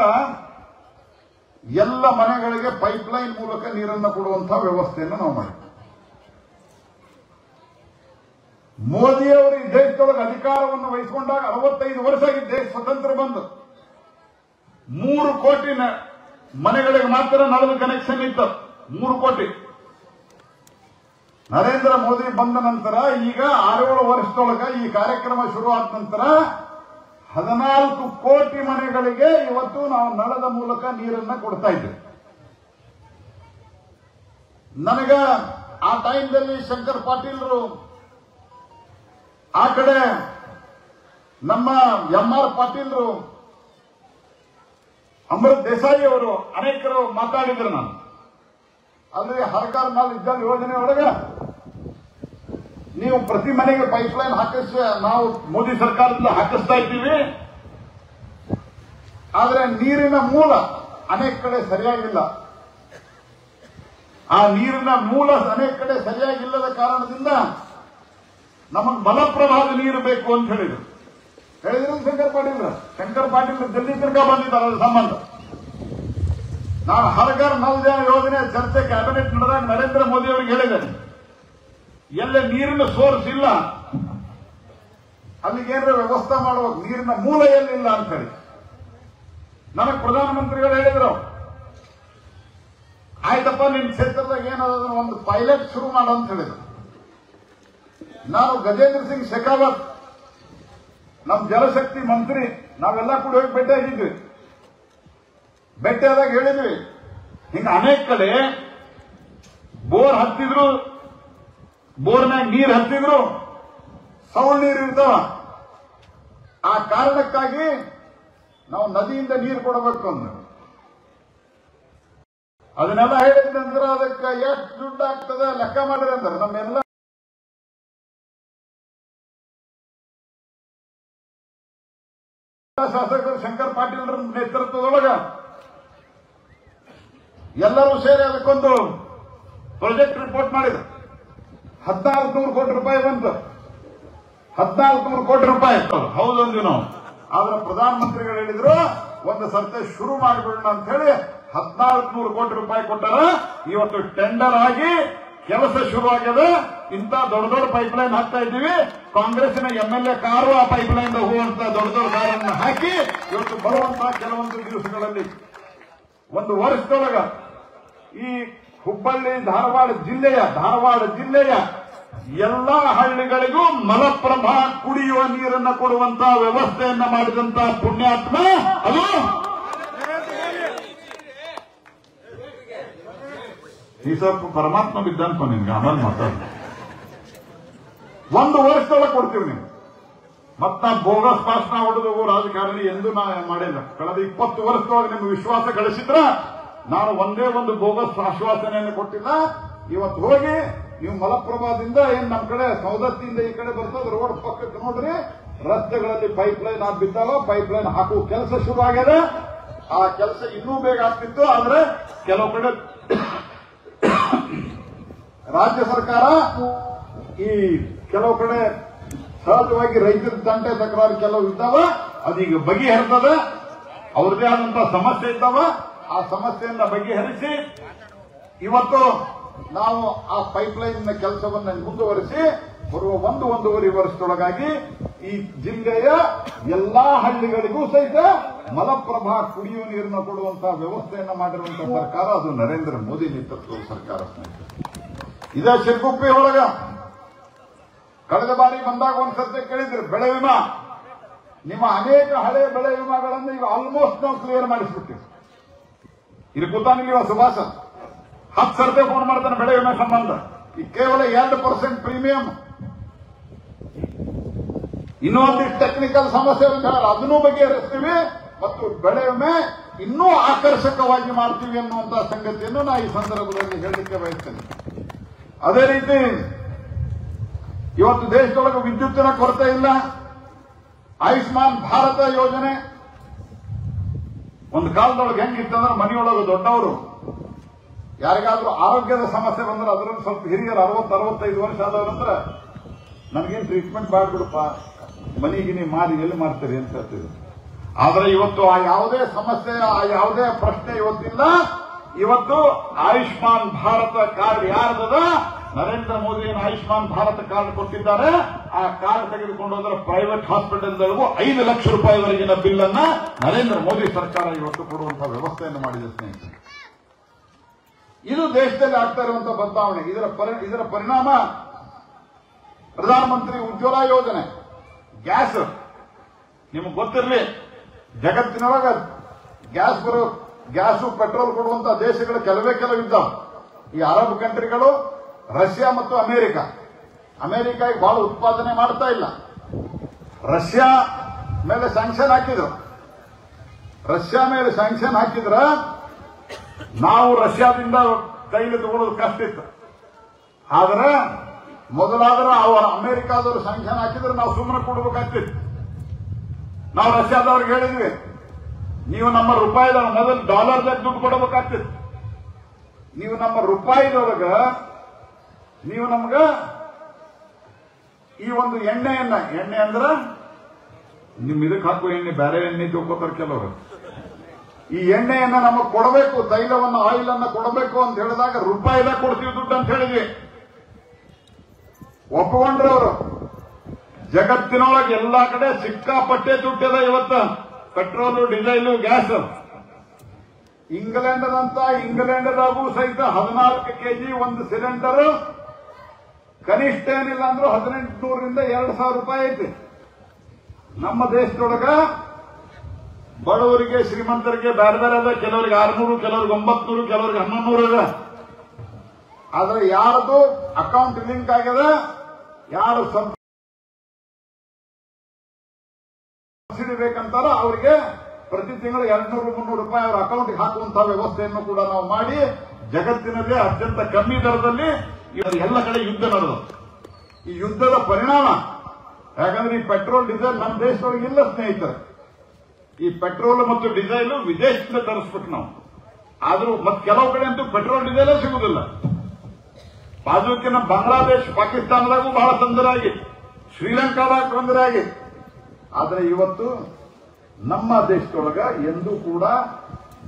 ಎಲ್ಲ ಮನೆಗಳಿಗೆ ಪೈಪ್ಲೈನ್ ಮೂಲಕ ನೀರನ್ನು ಕೊಡುವಂತಹ ವ್ಯವಸ್ಥೆಯನ್ನು ನಾವು ಮಾಡಿದ್ವಿ. ಮೋದಿಯವರು ಈ ದೇಶದೊಳಗೆ ಅಧಿಕಾರವನ್ನು ವಹಿಸಿಕೊಂಡಾಗ 65 ವರ್ಷ ಆಗಿದ್ದ ದೇಶ ಸ್ವತಂತ್ರ ಬಂದು 3 ಕೋಟಿ ಮನೆಗಳಿಗೆ ಮಾತ್ರ ನಳದ ಕನೆಕ್ಷನ್ ಇತ್ತು. 3 ಕೋಟಿ. ನರೇಂದ್ರ ಮೋದಿ ಬಂದ ನಂತರ ಈಗ 6-7 ವರ್ಷದೊಳಗ ಈ ಕಾರ್ಯಕ್ರಮ ಶುರುವಾದ ನಂತರ 14 ಕೋಟಿ ಮನೆಗಳಿಗೆ ಇವತ್ತು ನಾವು ನಳದ ಮೂಲಕ ನೀರನ್ನ ಕೊಡ್ತಾ ಇದ್ದೇವೆ. ನನಗ ಆ ಟೈಮ್ದಲ್ಲಿ ಶಂಕರ್ ಪಾಟೀಲ್ರು, ಆ ಕಡೆ ನಮ್ಮ MR ಪಾಟೀಲ್ರು, ಅಮೃತ್ ದೇಸಾಯಿ ಅವರು ಅನೇಕರು ಮಾತಾಡಿದ್ರು. ನಾನು ಅಲ್ಲಿ ಹರ್ ಘರ್ ನಲ್ ಜಲ್ ಯೋಜನೆ ಒಳಗ ನೀವು ಪ್ರತಿ ಮನೆಗೆ ಪೈಪ್ಲೈನ್ ನಾವು ಮೋದಿ ಸರ್ಕಾರದಿಂದ ಹಾಕಿಸ್ತಾ ಇದ್ದೀವಿ. ಆದ್ರೆ ನೀರಿನ ಮೂಲ ಅನೇಕ ಕಡೆ ಸರಿಯಾಗಿಲ್ಲ. ಆ ನೀರಿನ ಮೂಲ ಅನೇಕ ಕಡೆ ಸರಿಯಾಗಿಲ್ಲದ ಕಾರಣದಿಂದ ನಮಗೆ ಬಲಪ್ರವಾಹದ ನೀರು ಬೇಕು ಅಂತ ಹೇಳಿದ್ರು. ಶಂಕರ್ ಪಾಟೀಲ್ ಜಲ್ದಿ ತಿರ್ಗಾ ಬಂದಿದ್ದಾರೆ. ಅದರ ಸಂಬಂಧ ನಾನು ಹರ್ ಘರ್ ನಲ್ ಜಲ್ ಯೋಜನೆ ಚರ್ಚೆ ಕ್ಯಾಬಿನೆಟ್ ನಡೆದಾಗ ನರೇಂದ್ರ ಮೋದಿ ಅವರಿಗೆ ಹೇಳಿದ್ದೇನೆ, ಎಲ್ಲೇ ನೀರಿನ ಸೋರ್ಸ್ ಇಲ್ಲ ಅಲ್ಲಿಗೇನಾರ ವ್ಯವಸ್ಥೆ ಮಾಡಬೇಕು, ನೀರಿನ ಮೂಲ ಎಲ್ಲಿಲ್ಲ ಅಂತ ಹೇಳಿ ನನಗೆ ಪ್ರಧಾನಮಂತ್ರಿಗಳು ಹೇಳಿದ್ರು. ಆಯ್ತಪ್ಪ, ನಿಮ್ ಕ್ಷೇತ್ರದಾಗ ಏನದ ಒಂದು ಪೈಲಟ್ ಶುರು ಮಾಡು ಅಂತ ಹೇಳಿದ್ರು. ನಾನು ಗಜೇಂದ್ರ ಸಿಂಗ್ ಶೆಖಾವತ್, ನಮ್ಮ ಜಲಶಕ್ತಿ ಮಂತ್ರಿ, ನಾವೆಲ್ಲ ಕೂಡ ಹೋಗಿ ಭೇಟಿ ಆಗಿದ್ವಿ. ಭೇಟಿಯಾದಾಗ ಹೇಳಿದ್ವಿ, ಹಿಂಗ ಅನೇಕ ಕಡೆ ಬೋರ್ ಹತ್ತಿದ್ರು, ಬೋರ್ನಾಗ ನೀರು ಹತ್ತಿದ್ರು, ಸೌಳ್ ನೀರು ಇರ್ತಾವ. ಆ ಕಾರಣಕ್ಕಾಗಿ ನಾವು ನದಿಯಿಂದ ನೀರು ಕೊಡಬೇಕು ಅಂದ್ರು. ಅದನ್ನೆಲ್ಲ ಹೇಳಿದ ನಂತರ ಅದಕ್ಕೆ ಎಷ್ಟು ದುಡ್ಡು ಆಗ್ತದೆ ಲೆಕ್ಕ ಮಾಡಿದ್ರೆ ಅಂದ್ರೆ ನಮ್ಮೆಲ್ಲ ಶಾಸಕರು ಶಂಕರ್ ಪಾಟೀಲ್ ನೇತೃತ್ವದೊಳಗ ಎಲ್ಲರೂ ಸೇರಿ ಅದಕ್ಕೊಂದು ಪ್ರಾಜೆಕ್ಟ್ ರಿಪೋರ್ಟ್ ಮಾಡಿದ್ರು. 1400 ಕೋಟಿ ರೂಪಾಯಿ ಬಂತು. 1400 ಕೋಟಿ ರೂಪಾಯಿ ಹೌದೊಂದು ನಾವು. ಆದ್ರೆ ಪ್ರಧಾನಮಂತ್ರಿಗಳು ಹೇಳಿದ್ರು ಒಂದು ಸರ್ತೆ ಶುರು ಮಾಡಿಬಿಡೋಣ ಅಂತ ಹೇಳಿ 1400 ಕೋಟಿ ರೂಪಾಯಿ ಕೊಟ್ಟಾರ. ಇವತ್ತು ಟೆಂಡರ್ ಆಗಿ ಕೆಲಸ ಶುರುವಾಗಿದೆ. ಇಂಥ ದೊಡ್ಡ ದೊಡ್ಡ ಪೈಪ್ಲೈನ್ ಹಾಕ್ತಾ ಇದ್ದೀವಿ. ಕಾಂಗ್ರೆಸ್ಸಿನ MLA ಕಾರು ಆ ಪೈಪ್ಲೈನ್ ಹೋಗುವಂತ ದೊಡ್ಡ ದೊಡ್ಡ ಕಾರನ್ನು ಹಾಕಿ ಇವತ್ತು ಬರುವಂತಹ ಕೆಲವೊಂದು ದಿವಸಗಳಲ್ಲಿ ಒಂದು ವರ್ಷದೊಳಗ ಈ ಹುಬ್ಬಳ್ಳಿ ಧಾರವಾಡ ಜಿಲ್ಲೆಯ ಎಲ್ಲಾ ಹಳ್ಳಿಗಳಿಗೂ ಮಲಪ್ರಭಾ ಕುಡಿಯುವ ನೀರನ್ನು ಕೊಡುವಂತಹ ವ್ಯವಸ್ಥೆಯನ್ನ ಮಾಡಿದಂತ ಪುಣ್ಯಾತ್ಮ ಅದು ಈ ಸ್ವಲ್ಪ ಪರಮಾತ್ಮ ಬಿದ್ದಾನ್ಪ ನಿನ್ಗೆ ಆಮೇಲೆ ಮಾತಾಡ. ಒಂದು ವರ್ಷದೊಳಗೆ ಕೊಡ್ತೀವಿ ನೀವು. ಮತ್ತ ಬೋಗಸ್ ಭಾಷಣ ಹೊಡೆದು ರಾಜಕಾರಣಿ ಎಂದು ನಾ ಮಾಡಿಲ್ಲ. ಕಳೆದ 20 ವರ್ಷದೊಳಗೆ ನಿಮ್ಗೆ ವಿಶ್ವಾಸ ಗಳಿಸಿದ್ರ ನಾನು ಒಂದೇ ಒಂದು ಬೋಗಸ್ ಆಶ್ವಾಸನೆಯನ್ನು ಕೊಟ್ಟಿಲ್ಲ. ಇವತ್ತು ಹೋಗಿ ನೀವು ಮಲಪ್ರಭಾದಿಂದ ಏನ್ ನಮ್ಮ ಕಡೆ ಸೌದತ್ತಿಯಿಂದ ಈ ಕಡೆ ಬರ್ತದ ರೋಡ್ ಪಕ್ಕಕ್ಕೆ ನೋಡ್ರಿ, ರಸ್ತೆಗಳಲ್ಲಿ ಪೈಪ್ಲೈನ್ ಬಿದ್ದಾವ. ಪೈಪ್ಲೈನ್ ಹಾಕುವ ಕೆಲಸ ಶುರು ಆಗ್ಯದ. ಆ ಕೆಲಸ ಇನ್ನೂ ಬೇಗ ಆಗ್ತಿತ್ತು. ಆದ್ರೆ ಕೆಲವು ಕಡೆ ರಾಜ್ಯ ಸರ್ಕಾರ ಈ ಕೆಲವು ಕಡೆ ಸಹಜವಾಗಿ ರೈತರ ತಂಟೆ ತಕರಾರು ಕೆಲವು ಇದ್ದಾವ. ಅದೀಗ ಬಗೆಹರಿತದ. ಅವ್ರದೇ ಆದಂತಹ ಸಮಸ್ಯೆ ಇದ್ದಾವ. ಆ ಸಮಸ್ಯೆಯನ್ನ ಬಗೆಹರಿಸಿ ಇವತ್ತು ನಾವು ಆ ಪೈಪ್ಲೈನ್ ಕೆಲಸವನ್ನು ಮುಂದುವರಿಸಿ ಬರುವ 1-1.5 ವರ್ಷದೊಳಗಾಗಿ ಈ ಜಿಲ್ಲೆಯ ಎಲ್ಲಾ ಹಳ್ಳಿಗಳಿಗೂ ಸಹಿತ ಮಲಪ್ರಭಾ ಕುಡಿಯುವ ನೀರನ್ನು ಕೊಡುವಂತಹ ವ್ಯವಸ್ಥೆಯನ್ನ ಮಾಡಿರುವಂತಹ ಸರ್ಕಾರ ಅದು ನರೇಂದ್ರ ಮೋದಿ ನೇತೃತ್ವದ ಸರ್ಕಾರ. ಇದೇ ಶಿರಗುಪ್ಪಿ ಒಳಗ ಕಳೆದ ಬಾರಿ ಬಂದಾಗ ಒಂದ್ಸರ್ತಿ ಕೇಳಿದ್ರು ಬೆಳೆ ವಿಮಾ. ನಿಮ್ಮ ಅನೇಕ ಹಳೆ ಬೆಳೆ ವಿಮಾಗಳನ್ನು ಈಗ ಆಲ್ಮೋಸ್ಟ್ ನಾವು ಕ್ಲಿಯರ್ ಮಾಡಿಸ್ಬಿಟ್ಟಿವಿ. ಇಲ್ಲಿ ಕೂತಾನಿಲ್ವ ಸುಭಾಷ 10 ಸರ್ತಿ ಫೋನ್ ಮಾಡ್ತಾನೆ ಬೆಳೆ ವಿಮೆ ಸಂಬಂಧ. ಈ ಕೇವಲ 2% ಪ್ರೀಮಿಯಂ. ಇನ್ನೂ ಒಂದಿಷ್ಟು ಟೆಕ್ನಿಕಲ್ ಸಮಸ್ಯೆ ಅದನ್ನೂ ಬಗೆಹರಿಸ್ತೀವಿ ಮತ್ತು ಬೆಳೆ ವಿಮೆ ಇನ್ನೂ ಆಕರ್ಷಕವಾಗಿ ಮಾಡ್ತೀವಿ ಅನ್ನುವಂತಹ ಸಂಗತಿಯನ್ನು ನಾ ಈ ಸಂದರ್ಭದಲ್ಲಿ ಹೇಳಲಿಕ್ಕೆ ಬಯಸ್ತೇನೆ. ಅದೇ ರೀತಿ ಇವತ್ತು ದೇಶದೊಳಗೆ ವಿದ್ಯುತ್ತಿನ ಕೊರತೆ ಇಲ್ಲ. ಆಯುಷ್ಮಾನ್ ಭಾರತ ಯೋಜನೆ ಒಂದು ಕಾಲದೊಳಗೆ ಹೆಂಗಿತ್ತಂದ್ರೆ ಮನೆಯೊಳಗೆ ದೊಡ್ಡವರು ಯಾರಿಗಾದ್ರೂ ಆರೋಗ್ಯದ ಸಮಸ್ಯೆ ಬಂದ್ರೆ ಅದರಲ್ಲಿ ಸ್ವಲ್ಪ ಹಿರಿಯರು 60-65 ವರ್ಷ ಆದವರಂದ್ರೆ ನನಗೇನು ಟ್ರೀಟ್ಮೆಂಟ್ ಮಾಡ್ಬಿಡಪ್ಪ, ಮನೆಗಿನಿ ಮಾರಿ ಎಲ್ಲಿ ಮಾಡ್ತೀರಿ ಅಂತ ಹೇಳ್ತಿದ್ರು. ಆದ್ರೆ ಇವತ್ತು ಆ ಯಾವುದೇ ಸಮಸ್ಯೆ, ಆ ಯಾವುದೇ ಪ್ರಶ್ನೆ ಇವತ್ತಿಲ್ಲ. ಇವತ್ತು ಆಯುಷ್ಮಾನ್ ಭಾರತ ಕಾರ್ಡ್ ಯಾರ್ದದ, ನರೇಂದ್ರ ಮೋದಿ ಏನು ಆಯುಷ್ಮಾನ್ ಭಾರತ ಕಾರ್ಡ್ ಕೊಟ್ಟಿದ್ದಾರೆ. ಆ ಕಾರ್ಡ್ ತೆಗೆದುಕೊಂಡು ಹೋದ್ರೆ ಪ್ರೈವೇಟ್ ಹಾಸ್ಪಿಟಲ್ಗಳಿಗೂ 5 ಲಕ್ಷ ರೂಪಾಯಿವರೆಗಿನ ಬಿಲ್ ಅನ್ನ ನರೇಂದ್ರ ಮೋದಿ ಸರ್ಕಾರ ಇವತ್ತು ಕೊಡುವಂತಹ ವ್ಯವಸ್ಥೆಯನ್ನು ಮಾಡಿದೆ ಸ್ನೇಹಿತರೆ. ಇದು ದೇಶದಲ್ಲಿ ಆಗ್ತಾ ಇರುವಂತಹ ಬದಲಾವಣೆ. ಇದರ ಪರಿಣಾಮ ಪ್ರಧಾನಮಂತ್ರಿ ಉಜ್ವಲ ಯೋಜನೆ, ಗ್ಯಾಸ್. ನಿಮಗೆ ಗೊತ್ತಿರಲಿ, ಜಗತ್ತಿನೊಳಗ ಗ್ಯಾಸು ಪೆಟ್ರೋಲ್ ಕೊಡುವಂತಹ ದೇಶಗಳು ಕೆಲವೇ ಕೆಲವಿದ್ದಾವೆ. ಈ ಅರಬ್ ಕಂಟ್ರಿಗಳು, ರಷ್ಯಾ ಮತ್ತು ಅಮೆರಿಕ. ಅಮೆರಿಕ ಈಗ ಬಹಳ ಉತ್ಪಾದನೆ ಮಾಡ್ತಾ ಇಲ್ಲ. ರಷ್ಯಾ ಮೇಲೆ ಸ್ಯಾಂಕ್ಷನ್ ಹಾಕಿದ್ರ ನಾವು ರಷ್ಯಾದಿಂದ ತೈಲ ತಗೊಳ್ಳೋದು ಕಷ್ಟ ಇತ್ತು. ಆದ್ರೆ ಮೊದಲಾದ್ರೆ ಅವರು ಅಮೆರಿಕಾದವರು ಸ್ಯಾಂಕ್ಷನ್ ಹಾಕಿದ್ರೆ ನಾವು ಸುಮ್ಮನೆ ಕೊಡಬೇಕಾಗ್ತಿತ್ತು. ನಾವು ರಷ್ಯಾದವ್ರಿಗೆ ಹೇಳಿದ್ವಿ, ನೀವು ನಮ್ಮ ರೂಪಾಯಿದ ಮೊದಲು ಡಾಲರ್ದಾಗ ದುಡ್ಡು ಕೊಡಬೇಕಾಗ್ತಿತ್ತು. ನೀವು ನಮ್ಮ ರೂಪಾಯಿದೊಳಗ ನೀವು ನಮ್ಗ ಈ ಒಂದು ಎಣ್ಣೆ ಅಂದ್ರೆ ನಿಮ್ ಇದಕ್ಕೆ ಹಾಕುವ ಎಣ್ಣೆ, ಬೇರೆ ಎಣ್ಣೆ ತಿಳ್ಕೊತಾರೆ ಕೆಲವರು. ಈ ಎಣ್ಣೆಯನ್ನ ನಮಗೆ ಕೊಡಬೇಕು, ತೈಲವನ್ನು ಆಯಿಲ್ ಅನ್ನ ಕೊಡಬೇಕು ಅಂತ ಹೇಳಿದಾಗ ರೂಪಾಯಿದ ಕೊಡ್ತೀವಿ ದುಡ್ಡು ಅಂತ ಹೇಳಿದ್ವಿ. ಒಪ್ಪಿಕೊಂಡ್ರೆ ಅವರು. ಜಗತ್ತಿನೊಳಗೆ ಎಲ್ಲಾ ಕಡೆ ಸಿಕ್ಕಾಪಟ್ಟೆ ದುಡ್ಡಿದೆ ಇವತ್ತು. Petrol, diesel, gas. ಇಂಗ್ಲೆಂಡ್ದಾಗೂ ಸಹಿತ 14 ಕೆಜಿ ಒಂದು ಸಿಲಿಂಡರ್ ಕನಿಷ್ಠ ಏನಿಲ್ಲ ಅಂದ್ರೂ 1800ರಿಂದ 2000 ರೂಪಾಯಿ ಐತಿ. ನಮ್ಮ ದೇಶದೊಳಗ ಬಡವರಿಗೆ, ಶ್ರೀಮಂತರಿಗೆ ಬೇರೆ ಬೇರೆ ಅದ. ಕೆಲವರಿಗೆ 600, ಕೆಲವರಿಗೆ 900, ಕೆಲವರಿಗೆ 1100 ಇದೆ. ಆದ್ರೆ ಯಾರದು ಅಕೌಂಟ್ ಲಿಂಕ್ ಆಗಿದೆ, ಯಾರು ಸಬ್ಸಿಡಿ ಬೇಕಂತಾರ ಅವರಿಗೆ ಪ್ರತಿ ತಿಂಗಳು 200-300 ರೂಪಾಯಿ ಅವರ ಅಕೌಂಟ್ಗೆ ಹಾಕುವಂತಹ ವ್ಯವಸ್ಥೆಯನ್ನು ಕೂಡ ನಾವು ಮಾಡಿ ಜಗತ್ತಿನಲ್ಲಿ ಅತ್ಯಂತ ಕಮ್ಮಿ ದರದಲ್ಲಿ ಎಲ್ಲ ಕಡೆ ಯುದ್ಧ ನಡೆದು ಈ ಯುದ್ಧದ ಪರಿಣಾಮ ಯಾಕಂದ್ರೆ ಈ ಪೆಟ್ರೋಲ್ ಡೀಸೆಲ್ ನಮ್ಮ ದೇಶದೊಳಗೆ ಇಲ್ಲ ಸ್ನೇಹಿತರೆ. ಈ ಪೆಟ್ರೋಲ್ ಮತ್ತು ಡೀಸೆಲ್ ವಿದೇಶದಿಂದ ತರಿಸ್ಬೇಕು ನಾವು. ಆದ್ರೂ ಮತ್ತೆ ಕೆಲವು ಕಡೆ ಅಂತೂ ಪೆಟ್ರೋಲ್ ಡೀಸೆಲ್ ಸಿಗುದಿಲ್ಲ. ಬಾಜೂಕಿನ ಬಾಂಗ್ಲಾದೇಶ ಪಾಕಿಸ್ತಾನದಾಗೂ ಬಹಳ ತೊಂದರೆ ಆಗಿದೆ, ಶ್ರೀಲಂಕಾದಾಗ ತೊಂದರೆ ಆಗಿದೆ. ಆದ್ರೆ ಇವತ್ತು ನಮ್ಮ ದೇಶದೊಳಗ ಎಂದೂ ಕೂಡ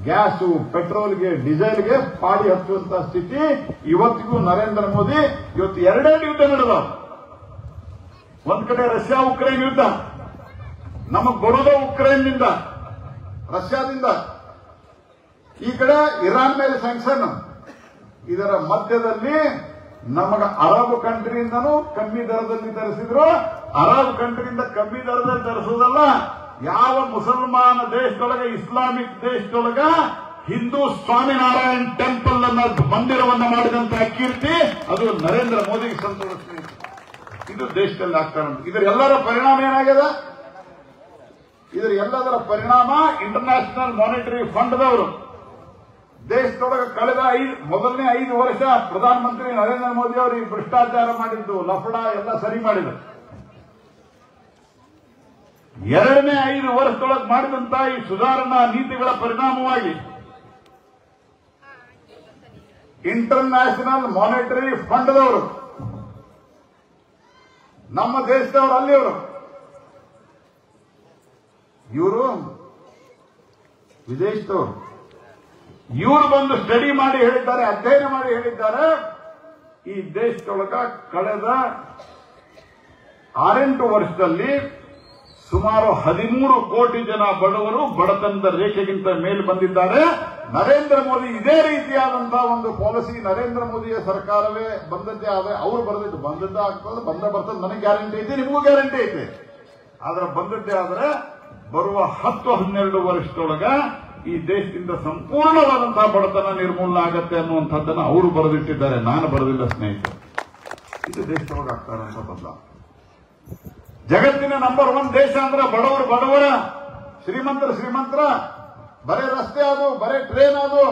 ಗ್ಯಾಸು, ಪೆಟ್ರೋಲ್ಗೆ, ಡೀಸೆಲ್ಗೆ ಪಾಡಿ ಹಚ್ಚುವಂತಹ ಸ್ಥಿತಿ ಇವತ್ತಿಗೂ ನರೇಂದ್ರ ಮೋದಿ ಇವತ್ತು ಎರಡೇ ಯುದ್ಧ ನಡೆದ. ಒಂದ್ ಕಡೆ ರಷ್ಯಾ ಉಕ್ರೇನ್ ಯುದ್ಧ, ನಮಗ್ ಬರೋದ ಉಕ್ರೇನ್ನಿಂದ, ರಷ್ಯಾದಿಂದ, ಈ ಕಡೆ ಇರಾನ್ ಮೇಲೆ ಸ್ಯಾಂಕ್ಷನ್. ಇದರ ಮಧ್ಯದಲ್ಲಿ ನಮಗ ಅರಬ್ ಕಂಟ್ರಿಯಿಂದನೂ ಕಮ್ಮಿ ದರದಲ್ಲಿ ತರಿಸಿದ್ರು. ಅರಬ್ ಕಂಟ್ರಿಯಿಂದ ಕಮ್ಮಿ ದರದಲ್ಲಿ ತರಿಸುವುದಲ್ಲ, ಯಾವ ಮುಸಲ್ಮಾನ ದೇಶದೊಳಗ, ಇಸ್ಲಾಮಿಕ್ ದೇಶದೊಳಗ ಹಿಂದೂ ಸ್ವಾಮಿನಾರಾಯಣ್ ಟೆಂಪಲ್ ಅನ್ನ ಮಂದಿರವನ್ನ ಮಾಡಿದಂತಹ ಕೀರ್ತಿ ಅದು ನರೇಂದ್ರ ಮೋದಿಗೆ ಸಂತೋಷ. ಇದು ದೇಶದಲ್ಲಿ ಆಗ್ತಾ ಉಂಟು. ಇದರ ಎಲ್ಲರ ಪರಿಣಾಮ ಏನಾಗಿದೆ? ಇದರ ಎಲ್ಲದರ ಪರಿಣಾಮ ಇಂಟರ್ನ್ಯಾಷನಲ್ ಮಾನಿಟರಿ ಫಂಡ್ದವರು ದೇಶದೊಳಗೆ ಕಳೆದ ಮೊದಲನೇ 5 ವರ್ಷ ಪ್ರಧಾನಮಂತ್ರಿ ನರೇಂದ್ರ ಮೋದಿ ಅವರು ಈ ಭ್ರಷ್ಟಾಚಾರ ಮಾಡಿದ್ದು, ಲಫಡ ಎಲ್ಲ ಸರಿ ಮಾಡಿದರು. ಎರಡನೇ 5 ವರ್ಷದೊಳಗೆ ಮಾಡಿದಂತಹ ಈ ಸುಧಾರಣಾ ನೀತಿಗಳ ಪರಿಣಾಮವಾಗಿ ಇಂಟರ್ನ್ಯಾಷನಲ್ ಮಾನಿಟರಿ ಫಂಡ್ದವರು, ನಮ್ಮ ದೇಶದವರು, ಅಲ್ಲಿಯವರು, ಇವರು ವಿದೇಶದವರು, ಇವರು ಬಂದು ಸ್ಟಡಿ ಮಾಡಿ ಹೇಳಿದ್ದಾರೆ, ಅಧ್ಯಯನ ಮಾಡಿ ಹೇಳಿದ್ದಾರೆ, ಈ ದೇಶದೊಳಗ ಕಳೆದ 6-8 ವರ್ಷದಲ್ಲಿ ಸುಮಾರು 13 ಕೋಟಿ ಜನ ಬಡವರು ಬಡತನದ ರೇಖೆಗಿಂತ ಮೇಲೆ ಬಂದಿದ್ದಾರೆ. ನರೇಂದ್ರ ಮೋದಿ ಇದೇ ರೀತಿಯಾದಂತಹ ಒಂದು ಪಾಲಿಸಿ ನರೇಂದ್ರ ಮೋದಿಯ ಸರ್ಕಾರವೇ ಬಂದದ್ದೇ ಆದರೆ ಅವರು ಬಂದದ್ದೇ ಆಗ್ತದೆ, ಬರ್ತದೆ, ನನಗೆ ಗ್ಯಾರಂಟಿ ಐತೆ, ನಿಮಗೂ ಗ್ಯಾರಂಟಿ ಐತೆ. ಆದ್ರೆ ಬಂದದ್ದೇ ಆದರೆ ಬರುವ 10-12 ವರ್ಷದೊಳಗ ಈ ದೇಶದಿಂದ ಸಂಪೂರ್ಣವಾದಂತಹ ಬಡತನ ನಿರ್ಮೂಲನೆ ಆಗತ್ತೆ ಅನ್ನುವಂಥದ್ದನ್ನು ಅವರು ಬರೆದಿಟ್ಟಿದ್ದಾರೆ, ನಾನು ಬರೆದಿಲ್ಲ ಸ್ನೇಹಿತರೆ. ಇದು ದೇಶದೊಳಗೆ ಆಗ್ತಾ ಇರುವಂತ ಬದಲಾವಣೆ. ಜಗತ್ತಿನ ನಂಬರ್ 1 ದೇಶ ಅಂದ್ರೆ ಬಡವರ, ಶ್ರೀಮಂತರ, ಬರೇ ರಸ್ತೆ ಅದು, ಬರೇ ಟ್ರೇನ್ ಅದು,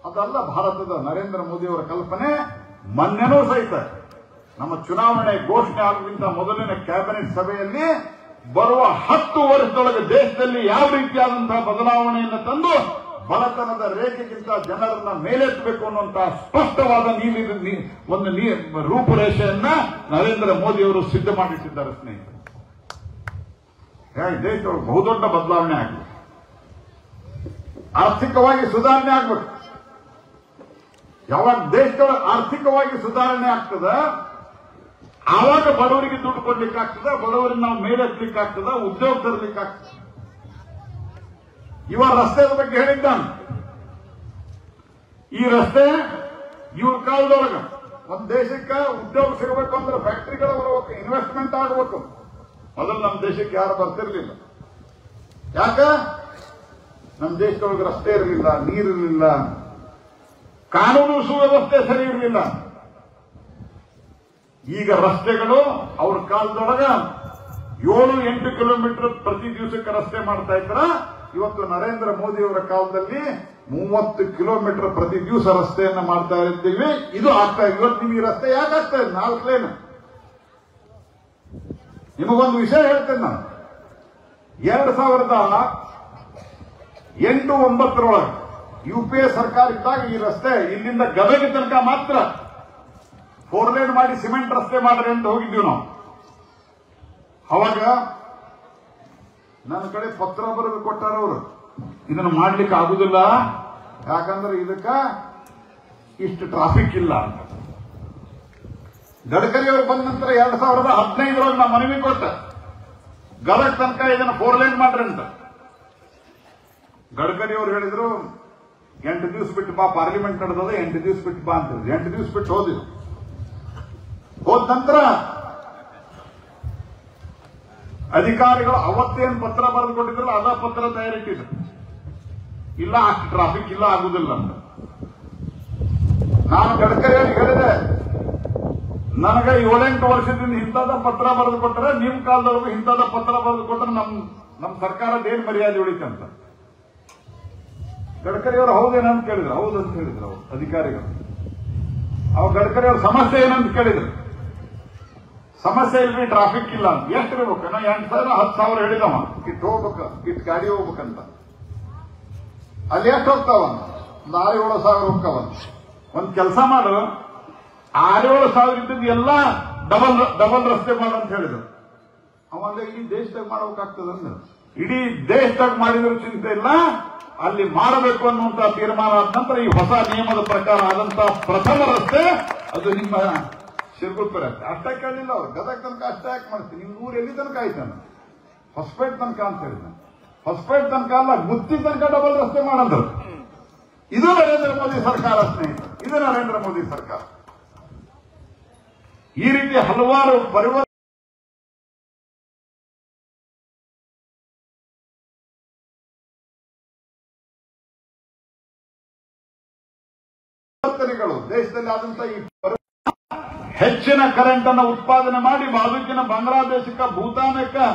ಅದಲ್ಲ ಭಾರತದ ನರೇಂದ್ರ ಮೋದಿ ಅವರ ಕಲ್ಪನೆ. ಮೊನ್ನೆನೂ ಸಹಿತ ನಮ್ಮ ಚುನಾವಣೆ ಘೋಷಣೆ ಆಗೋಕ್ಕಿಂತ ಮೊದಲಿನ ಕ್ಯಾಬಿನೆಟ್ ಸಭೆಯಲ್ಲಿ ಬರುವ 10 ವರ್ಷದೊಳಗೆ ದೇಶದಲ್ಲಿ ಯಾವ ರೀತಿಯಾದಂತಹ ಬದಲಾವಣೆಯನ್ನು ತಂದು ಬಡತನದ ರೇಖೆಗಿಂತ ಜನರನ್ನ ಮೇಲೆತ್ತಬೇಕು ಅನ್ನುವಂತಹ ಸ್ಪಷ್ಟವಾದ ಒಂದು ರೂಪುರೇಷೆಯನ್ನ ನರೇಂದ್ರ ಮೋದಿ ಅವರು ಸಿದ್ಧ ಮಾಡಿಟ್ಟಿದ್ದಾರೆ ಸ್ನೇಹಿತರು. ದೇಶದೊಳಗೆ ಬಹುದೊಡ್ಡ ಬದಲಾವಣೆ ಆಗಬೇಕು, ಆರ್ಥಿಕವಾಗಿ ಸುಧಾರಣೆ ಆಗ್ಬೇಕು. ಯಾವಾಗ ದೇಶದೊಳಗೆ ಆರ್ಥಿಕವಾಗಿ ಸುಧಾರಣೆ ಆಗ್ತದ ಆವಾಗ ಬಡವರಿಗೆ ದುಡ್ಡು ಕೊಡ್ಲಿಕ್ಕಾಗ್ತದ, ಬಡವರಿಗೆ ನಾವು ಮೇಲೆತ್ತಲಿಕ್ಕಾಗ್ತದ, ಉದ್ಯೋಗ ತರಲಿಕ್ಕಾಗ್ತದೆ. ಇವ ರಸ್ತೆಯ ಬಗ್ಗೆ ಹೇಳಿದ್ದಾನೆ. ಈ ರಸ್ತೆ ಇವ್ರ ಕಾಲದೊಳಗ ಒಂದು ದೇಶಕ್ಕೆ ಉದ್ಯೋಗ ಸಿಗಬೇಕು ಅಂದ್ರೆ ಫ್ಯಾಕ್ಟರಿಗಳು ಬರಬೇಕು, ಇನ್ವೆಸ್ಟ್ಮೆಂಟ್ ಆಗಬೇಕು. ಮೊದಲು ನಮ್ಮ ದೇಶಕ್ಕೆ ಯಾರು ಬರ್ತಿರ್ಲಿಲ್ಲ. ಯಾಕ? ನಮ್ಮ ದೇಶದೊಳಗೆ ರಸ್ತೆ ಇರಲಿಲ್ಲ, ನೀರಿರಲಿಲ್ಲ, ಕಾನೂನು ಸುವ್ಯವಸ್ಥೆ ಸರಿ ಇರಲಿಲ್ಲ. ಈಗ ರಸ್ತೆಗಳು ಅವ್ರ ಕಾಲದೊಳಗ 7-8 ಕಿಲೋಮೀಟರ್ ಪ್ರತಿ ದಿವಸಕ್ಕೆ ರಸ್ತೆ ಮಾಡ್ತಾ ಇದ್ರ. ಇವತ್ತು ನರೇಂದ್ರ ಮೋದಿ ಅವರ ಕಾಲದಲ್ಲಿ 30 ಕಿಲೋಮೀಟರ್ ಪ್ರತಿ ದಿವಸ ರಸ್ತೆಯನ್ನ ಮಾಡ್ತಾ ಇರ್ತೀವಿ. ಇದು ಆಗ್ತಾ ಇದೆ. ಇವತ್ತು ನಿಮಗೆ ರಸ್ತೆ ಯಾಕೆ ಆಗ್ತಾ ಇದೆ? 4 ಲೇನ್. ನಿಮಗೊಂದು ವಿಷಯ ಹೇಳ್ತೇನೆ ನಾನು. 2008-9 UPA ಸರ್ಕಾರ ಇದ್ದಾಗ ಈ ರಸ್ತೆ ಇಲ್ಲಿಂದ ಗದಗ ತನಕ ಮಾತ್ರ 4 ಲೇನ್ ಮಾಡಿ ಸಿಮೆಂಟ್ ರಸ್ತೆ ಮಾಡ್ರಿ ಅಂತ ಹೋಗಿದ್ದೀವಿ ನಾವು. ಅವಾಗ ನನ್ನ ಕಡೆ ಪತ್ರ ಬರೆದು ಕೊಟ್ಟಾರ ಅವರು, ಇದನ್ನು ಮಾಡ್ಲಿಕ್ಕೆ ಆಗುದಿಲ್ಲ, ಯಾಕಂದ್ರೆ ಇದಕ್ಕ ಇಷ್ಟು ಟ್ರಾಫಿಕ್ ಇಲ್ಲ ಅಂತ. ಗಡ್ಕರಿ ಅವರು ಬಂದ ನಂತರ 2015 ನಾ ಮನವಿ ಕೊಟ್ಟ, ಗದಗ ತನಕ ಇದನ್ನು 4 ಲೇನ್ ಮಾಡ್ರಿ ಅಂತ. ಗಡ್ಕರಿ ಅವರು ಹೇಳಿದ್ರು 8 ದಿವಸ ಬಿಟ್ಟು ಬಾ, ಪಾರ್ಲಿಮೆಂಟ್ ನಡೆದದ, 8 ದಿವಸ ಬಿಟ್ಟು ಬಾ ಅಂತ. 8 ದಿವಸ ಬಿಟ್ಟು ಹೋದಿದ್ರು. ಹೋದ ನಂತರ ಅಧಿಕಾರಿಗಳು ಅವತ್ತೇನು ಪತ್ರ ಬರೆದು ಕೊಟ್ಟಿದ್ರಲ್ಲ ಅದ ಪತ್ರ ತಯಾರಿಟ್ಟಿದ್ರು, ಇಲ್ಲ ಅಷ್ಟು ಟ್ರಾಫಿಕ್ ಇಲ್ಲ, ಆಗುದಿಲ್ಲ ಅಂತ. ನಾನು ಗಡ್ಕರಿಯಲ್ಲಿ ಹೇಳಿದೆ, ನನಗೆ 7-8 ವರ್ಷದಿಂದ ಇಂಥದ ಪತ್ರ ಬರೆದು ಕೊಟ್ಟರೆ, ನಿಮ್ ಕಾಲದೊಳಗೂ ಇಂಥದ ಪತ್ರ ಬರೆದು ಕೊಟ್ಟರೆ ನಮ್ಮ ಸರ್ಕಾರದ ಏನ್ ಮರ್ಯಾದೆ ಉಳಿತಂತ. ಗಡ್ಕರಿ ಅವರು ಹೌದೇನಂತ ಕೇಳಿದ್ರು, ಹೌದಂತ ಹೇಳಿದ್ರು ಅವರು ಅಧಿಕಾರಿಗಳು. ಅವಾಗ ಗಡ್ಕರಿ ಅವ್ರ ಸಮಸ್ಯೆ ಏನಂತ ಕೇಳಿದ್ರು, ಸಮಸ್ಯೆ ಇಲ್ರಿ ಟ್ರಾಫಿಕ್ ಇಲ್ಲ ಅಂತ. ಎಷ್ಟು ಇರ್ಬೇಕು? 8,000 10,000 ಹೇಳಿದವ, ಇಟ್ಟು ಹೋಗ್ಬೇಕ, ಇಟ್ಟು ಗಾಡಿ ಹೋಗ್ಬೇಕಂತ. ಅಲ್ಲಿ ಎಷ್ಟು ಹೋಗ್ತಾವ? ಒಂದು 6-7 ಸಾವಿರ ಹೋಗ್ತಾವ. ಒಂದ್ ಕೆಲಸ ಮಾಡು, 6-7 ಸಾವಿರ ಇದ್ದದ್ದು ಎಲ್ಲ ಡಬಲ್ ರಸ್ತೆ ಮಾಡು ಅಂತ ಹೇಳಿದ್ರು. ಅವಾಗ ಇಡೀ ದೇಶದಾಗ ಮಾಡ್ಬೇಕಾಗ್ತದ ಅಂದ್ರೆ, ಇಡೀ ದೇಶದಾಗ ಮಾಡಿದ್ರು ಚಿಂತೆ ಇಲ್ಲ, ಅಲ್ಲಿ ಮಾಡಬೇಕು ಅನ್ನುವಂತ ತೀರ್ಮಾನ ಆದ ನಂತರ ಈ ಹೊಸ ನಿಯಮದ ಪ್ರಕಾರ ಆದಂತಹ ಪ್ರಥಮ ರಸ್ತೆ ಅದು ನಿಮ್ಮ ಶಿರಗುಪ್ಪೆ ರಸ್ತೆ. ಅಷ್ಟೇ ಕೇಳಲಿಲ್ಲ ಅವ್ರು, ಗದಗ ತನಕ ಅಷ್ಟೇ ಯಾಕೆ ಮಾಡ್ತೀನಿ, ನಿಮ್ ಊರು ಎಲ್ಲಿ ತನಕ ಆಯ್ತಾನೆ? ಹೊಸಪೇಟೆ ತನಕ ಅಂತ ಹೇಳಿದ. ಹೊಸಪೇಟೆ ತನಕ ಅಲ್ಲ, ಗುತ್ತಿ ತನಕ ಡಬಲ್ ರಸ್ತೆ ಮಾಡಿದ್ರು. ಇದು ನರೇಂದ್ರ ಮೋದಿ ಸರ್ಕಾರ ಸ್ನೇಹಿತರೆ, ಇದು ನರೇಂದ್ರ ಮೋದಿ ಸರ್ಕಾರ. ಈ ರೀತಿ ಹಲವಾರು ಪರಿವರ್ತನೆಗಳು ದೇಶದಲ್ಲಿ ಆದಂತಹ ಈ ಹೆಚ್ಚಿನ ಕರೆಂಟ್ ಅನ್ನು ಉತ್ಪಾದನೆ ಮಾಡಿ ಬಾಜೂಕಿನ ಬಾಂಗ್ಲಾದೇಶಕ್ಕೆ, ಭೂತಾನಕ್ಕೆ,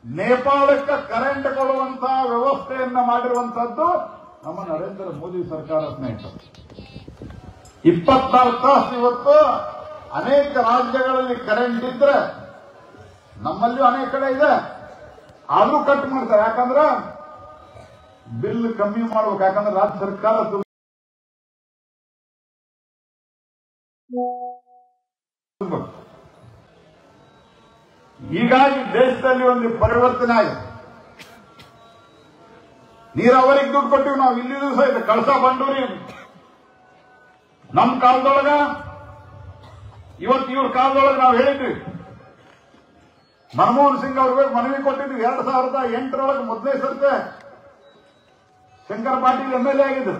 ನೇಪಾಳಕ್ಕೆ ಕರೆಂಟ್ ಕೊಡುವಂತಹ ವ್ಯವಸ್ಥೆಯನ್ನ ಮಾಡಿರುವಂತಹದ್ದು ನಮ್ಮ ನರೇಂದ್ರ ಮೋದಿ ಸರ್ಕಾರ ಸ್ನೇಹಿತರು. 24 ತಾಸು ಇವತ್ತು ಅನೇಕ ರಾಜ್ಯಗಳಲ್ಲಿ ಕರೆಂಟ್ ಇದ್ರೆ, ನಮ್ಮಲ್ಲಿಯೂ ಅನೇಕ ಕಡೆ ಇದೆ, ಆದ್ರೂ ಕಟ್ ಮಾಡ್ತಾರೆ. ಯಾಕಂದ್ರೆ ಬಿಲ್ ಕಮ್ಮಿ ಮಾಡ್ಬೇಕು, ಯಾಕಂದ್ರೆ ರಾಜ್ಯ ಸರ್ಕಾರ ಹೀಗಾಗಿ ದೇಶದಲ್ಲಿ ಒಂದು ಪರಿವರ್ತನೆ ಆಗಿದೆ. ನೀರಾವರಿಗೆ ದುಡ್ಡು ಕೊಟ್ಟಿವಿ ನಾವು, ಇಲ್ಲಿಯೂ ಸಹಿತ ಕಳಸಾ ಬಂಡೂರಿ ನಮ್ಮ ಕಾಲದೊಳಗ, ಇವತ್ತು ಇವ್ರ ಕಾಲದೊಳಗೆ ನಾವು ಹೇಳಿದ್ವಿ. ಮನಮೋಹನ್ ಸಿಂಗ್ ಅವ್ರಿಗೆ ಮನವಿ ಕೊಟ್ಟಿದ್ವಿ 2008 ಮೊದಲನೇ ಸರ್ತೆ ಶಂಕರ್ ಪಾಟೀಲ್ MLA ಆಗಿದ್ರು.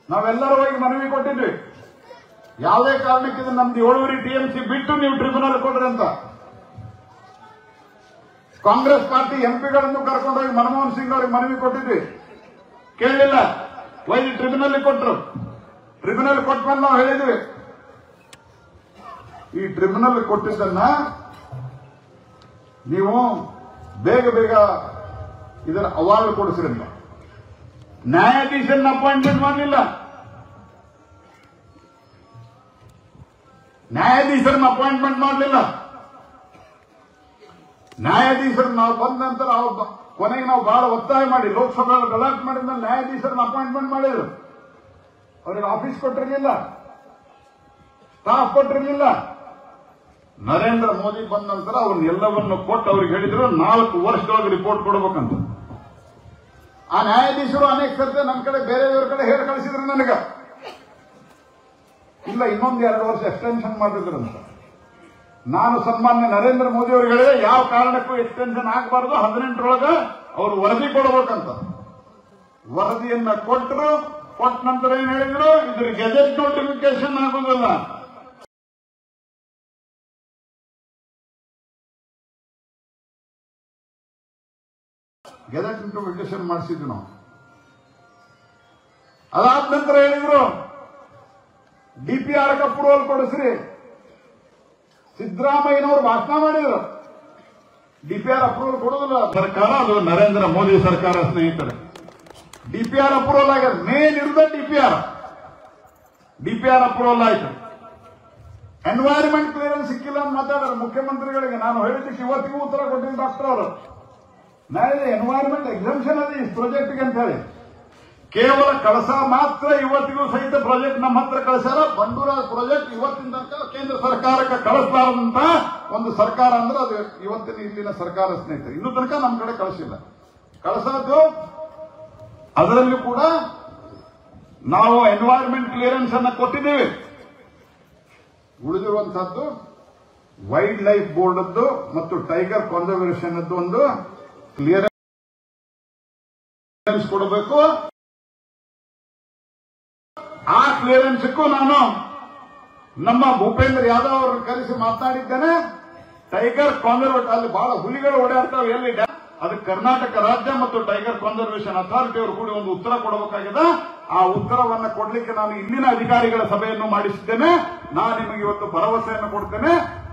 ನಾವೆಲ್ಲರೂ ಹೋಗಿ ಮನವಿ ಕೊಟ್ಟಿದ್ವಿ, ಯಾವುದೇ ಕಾರಣಕ್ಕೆ ನಮ್ದು 7 TMC ಬಿಟ್ಟು ನೀವು ಟ್ರಿಬ್ಯುನಲ್ ಕೊಡ್ರಿ ಅಂತ. ಕಾಂಗ್ರೆಸ್ ಪಾರ್ಟಿ MP ಗಳನ್ನು ಕರ್ಕೊಂಡೋಗಿ ಮನಮೋಹನ್ ಸಿಂಗ್ ಅವರಿಗೆ ಮನವಿ ಕೊಟ್ಟಿದ್ವಿ, ಕೇಳಲಿಲ್ಲ. ಒಯ್ದು ಟ್ರಿಬ್ಯುನಲ್ ಕೊಟ್ಟರು. ಟ್ರಿಬ್ಯುನಲ್ ಕೊಟ್ಟ ನಾವು ಹೇಳಿದ್ವಿ, ಈ ಟ್ರಿಬ್ಯುನಲ್ ಕೊಟ್ಟಿದ್ದನ್ನ ನೀವು ಬೇಗ ಬೇಗ ಇದರ ಅವಾರ್ಡ್ ಕೊಡಿಸ್ರಿ ಅಂತ. ನ್ಯಾಯಾಧೀಶರನ್ನ ಅಪಾಯಿಂಟ್ಮೆಂಟ್ ಮಾಡಲಿಲ್ಲ. ನ್ಯಾಯಾಧೀಶರನ್ನ ಅಪಾಯಿಂಟ್ಮೆಂಟ್ ಮಾಡಲಿಲ್ಲ. ನ್ಯಾಯಾಧೀಶರು ನಾವು ಬಂದ ನಂತರ ಕೊನೆಗೆ ನಾವು ಬಹಳ ಒತ್ತಾಯ ಮಾಡಿ ಲೋಕಸಭೆಯಲ್ಲಿ ಗಲಾಟೆ ಮಾಡಿದ ನ್ಯಾಯಾಧೀಶರನ್ನ ಅಪಾಯಿಂಟ್ಮೆಂಟ್ ಮಾಡಿದ್ರು. ಅವರಿಗೆ ಆಫೀಸ್ ಕೊಟ್ಟಿರಲಿಲ್ಲ, ಸ್ಟಾಫ್ ಕೊಟ್ಟಿರಲಿಲ್ಲ. ನರೇಂದ್ರ ಮೋದಿ ಬಂದ ನಂತರ ಅವ್ರನ್ನೆಲ್ಲವನ್ನು ಕೊಟ್ಟು ಅವ್ರಿಗೆ ಹೇಳಿದ್ರು 4 ವರ್ಷದೊಳಗೆ ರಿಪೋರ್ಟ್ ಕೊಡಬೇಕಂತ. ಆ ನ್ಯಾಯಾಧೀಶರು ಅನೇಕ ಸರ್ತಿ ನನ್ನ ಕಡೆ ಬೇರೆಯವ್ರ ಕಡೆ ಹೇಳಿ ಕಳಿಸಿದ್ರು ನನಗ, ಇಲ್ಲ ಇನ್ನೊಂದು 2 ವರ್ಷ ಎಕ್ಸ್ಟೆನ್ಷನ್ ಮಾಡಿದ್ರಂತ. ನಾನು ಸನ್ಮಾನ್ಯ ನರೇಂದ್ರ ಮೋದಿ ಅವ್ರಿಗೆ ಹೇಳಿದೆ, ಯಾವ ಕಾರಣಕ್ಕೂ ಎಕ್ಸ್ಟೆನ್ಷನ್ ಆಗಬಾರ್ದು, 18ರೊಳಗೆ ಅವರು ವರದಿ ಕೊಡಬೇಕಂತ. ವರದಿಯನ್ನ ಕೊಟ್ಟರು. ಕೊಟ್ಟ ನಂತರ ಏನ್ ಹೇಳಿದ್ರು, ಇದ್ರ ಗೆಜೆಟ್ ನೋಟಿಫಿಕೇಶನ್ ಆಗುದಿಲ್ಲ. ಗೆಜೆಟ್ ನೋಟಿಫಿಕೇಶನ್ ಮಾಡಿಸಿದ್ವಿ ನಾವು. ಅದಾದ ನಂತರ ಹೇಳಿದ್ರು DPR ಅಪ್ರೂವಲ್ ಕೊಡಿಸ್ರಿ. ಸಿದ್ದರಾಮಯ್ಯನವರು ಭಾಷಣ ಮಾಡಿದ್ರು, DPR ಅಪ್ರೂವಲ್ ಕೊಡೋದಿಲ್ಲ ಸರ್ಕಾರ, ಅದು ನರೇಂದ್ರ ಮೋದಿ ಸರ್ಕಾರ ಸ್ನೇಹಿತರೆ. DPR ಅಪ್ರೂವಲ್ ಆಗ್ಯದ, ಮೇನ್ ಇರುದ DPR ಅಪ್ರೂವಲ್ ಆಯ್ತು. ಎನ್ವೈರನ್ಮೆಂಟ್ ಕ್ಲಿಯರೆನ್ಸ್ ಸಿಕ್ಕಿಲ್ಲ ಅಂತ ಮಾತಾಡಿದ್ರು ಮುಖ್ಯಮಂತ್ರಿಗಳಿಗೆ. ನಾನು ಹೇಳಿದ್ದಕ್ಕೆ ಇವತ್ತಿಗೂ ಉತ್ತರ ಕೊಟ್ಟಿದ್ದು ಡಾಕ್ಟರ್ ಅವರು. ನಾಳೆ ಎನ್ವೈರನ್ಮೆಂಟ್ ಎಕ್ಸಂಪ್ಷನ್ ಅದೇ ಈ ಪ್ರಾಜೆಕ್ಟ್ಗೆ ಅಂತ ಹೇಳಿ ಕೇವಲ ಕಳಸಾ ಮಾತ್ರ ಇವತ್ತಿಗೂ ಸಹಿತ ಪ್ರಾಜೆಕ್ಟ್ ನಮ್ಮ ಹತ್ರ ಕಳಿಸ್ಯಾರ. ಬಂಡೂರ ಪ್ರಾಜೆಕ್ಟ್ ಇವತ್ತಿನ ತನಕ ಕೇಂದ್ರ ಸರ್ಕಾರಕ್ಕೆ ಕಳಿಸಲಾರಂತ ಒಂದು ಸರ್ಕಾರ ಅಂದ್ರೆ ಅದು ಇವತ್ತಿನ ಇಲ್ಲಿನ ಸರ್ಕಾರ ಸ್ನೇಹಿತರೆ. ಇನ್ನೂ ತನಕ ನಮ್ಮ ಕಡೆ ಕಳಿಸಿಲ್ಲ. ಕಳಿಸೋದು ಅದರಲ್ಲೂ ಕೂಡ ನಾವು ಎನ್ವೈರನ್ಮೆಂಟ್ ಕ್ಲಿಯರೆನ್ಸ್ ಅನ್ನ ಕೊಟ್ಟಿದ್ದೇವೆ. ಉಳಿದಿರುವಂತಹದ್ದು ವೈಲ್ಡ್ ಲೈಫ್ ಬೋರ್ಡ್ ಅದ್ದು ಮತ್ತು ಟೈಗರ್ ಕನ್ಸರ್ವೇಷನ್ ಅದ್ದು ಒಂದು ಕ್ಲಿಯರೆನ್ಸ್ ಕೊಡಬೇಕು. ಆ ಕ್ಲಿಯರೆನ್ಸ್ಗೂ ನಾನು ನಮ್ಮ ಭೂಪೇಂದ್ರ ಯಾದವ್ ಅವರನ್ನು ಕರೆಸಿ ಮಾತನಾಡಿದ್ದೇನೆ. ಟೈಗರ್ ಕನ್ಸರ್ವೇಷನ್ ಅಲ್ಲಿ ಬಹಳ ಹುಲಿಗಳು ಓಡಾಡ್ತಾವೆ, ಎಲ್ಲಿ ಅದಕ್ಕೆ ಕರ್ನಾಟಕ ರಾಜ್ಯ ಮತ್ತು ಟೈಗರ್ ಕನ್ಸರ್ವೇಷನ್ ಅಥಾರಿಟಿ ಅವರು ಕೂಡ ಒಂದು ಉತ್ತರ ಕೊಡಬೇಕಾಗಿದೆ. ಆ ಉತ್ತರವನ್ನ ಕೊಡ್ಲಿಕ್ಕೆ ನಾನು ಇಲ್ಲಿನ ಅಧಿಕಾರಿಗಳ ಸಭೆಯನ್ನು ಮಾಡಿಸಿದ್ದೇನೆ. ನಾನು ನಿಮಗೆ ಇವತ್ತು ಭರವಸೆಯನ್ನು ಕೊಡ್ತೇನೆ.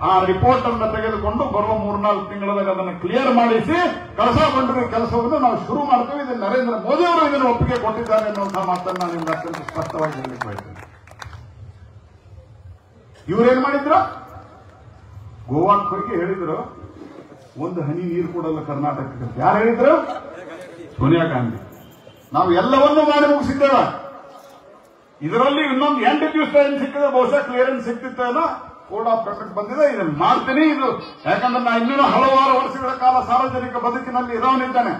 ಆ ರಿಪೋರ್ಟ್ ಅನ್ನು ತೆಗೆದುಕೊಂಡು ಬರುವ 3-4 ತಿಂಗಳದಾಗ ಅದನ್ನು ಕ್ಲಿಯರ್ ಮಾಡಿಸಿ ಕಳಸಾ-ಬಂಡೂರಿ ಕೆಲಸವನ್ನು ನಾವು ಶುರು ಮಾಡ್ತೇವೆ. ಇದು ನರೇಂದ್ರ ಮೋದಿ ಅವರು ಇದನ್ನು ಒಪ್ಪಿಗೆ ಕೊಟ್ಟಿದ್ದಾರೆ ಅನ್ನುವಂತಹ ಮಾತನ್ನು ನಾನು ನಿಮ್ಗೆ ಅತ್ಯಂತ ಸ್ಪಷ್ಟವಾಗಿ ಹೇಳಲಿಕ್ಕೆ ಬಯಸ್ತೇನೆ. ಇವರೇನ್ ಮಾಡಿದ್ರು? ಗೋವಾಕ್ಕೆ ಹೋಗಿ ಹೇಳಿದ್ರು ಒಂದು ಹನಿ ನೀರು ಕೊಡಲ್ಲ ಕರ್ನಾಟಕಕ್ಕೆ. ಯಾರು ಹೇಳಿದ್ರು? ಸೋನಿಯಾ ಗಾಂಧಿ. ನಾವು ಎಲ್ಲವನ್ನೂ ಮಾಡಿ ಮುಗಿಸಿದ್ದೇವೆ. ಇದರಲ್ಲಿ ಇನ್ನೊಂದು 8 ದಿವಸ ಏನ್ ಸಿಕ್ಕಿದೆ, ಬಹುಶಃ ಕ್ಲಿಯರೆನ್ಸ್ ಸಿಕ್ತಿತ್ತೇನೋ, ಕೋಡ್ ಆಫ್ ಕಂಡಕ್ಟ್ ಬಂದಿದೆ. ಇದನ್ನು ಮಾಡ್ತೀನಿ. ಇದು ಯಾಕಂದ್ರೆ ನಾ ಇನ್ನೂ ಹಲವಾರು ವರ್ಷಗಳ ಕಾಲ ಸಾರ್ವಜನಿಕ ಬದುಕಿನಲ್ಲಿ ಇರೋನಿದ್ದಾನೆ.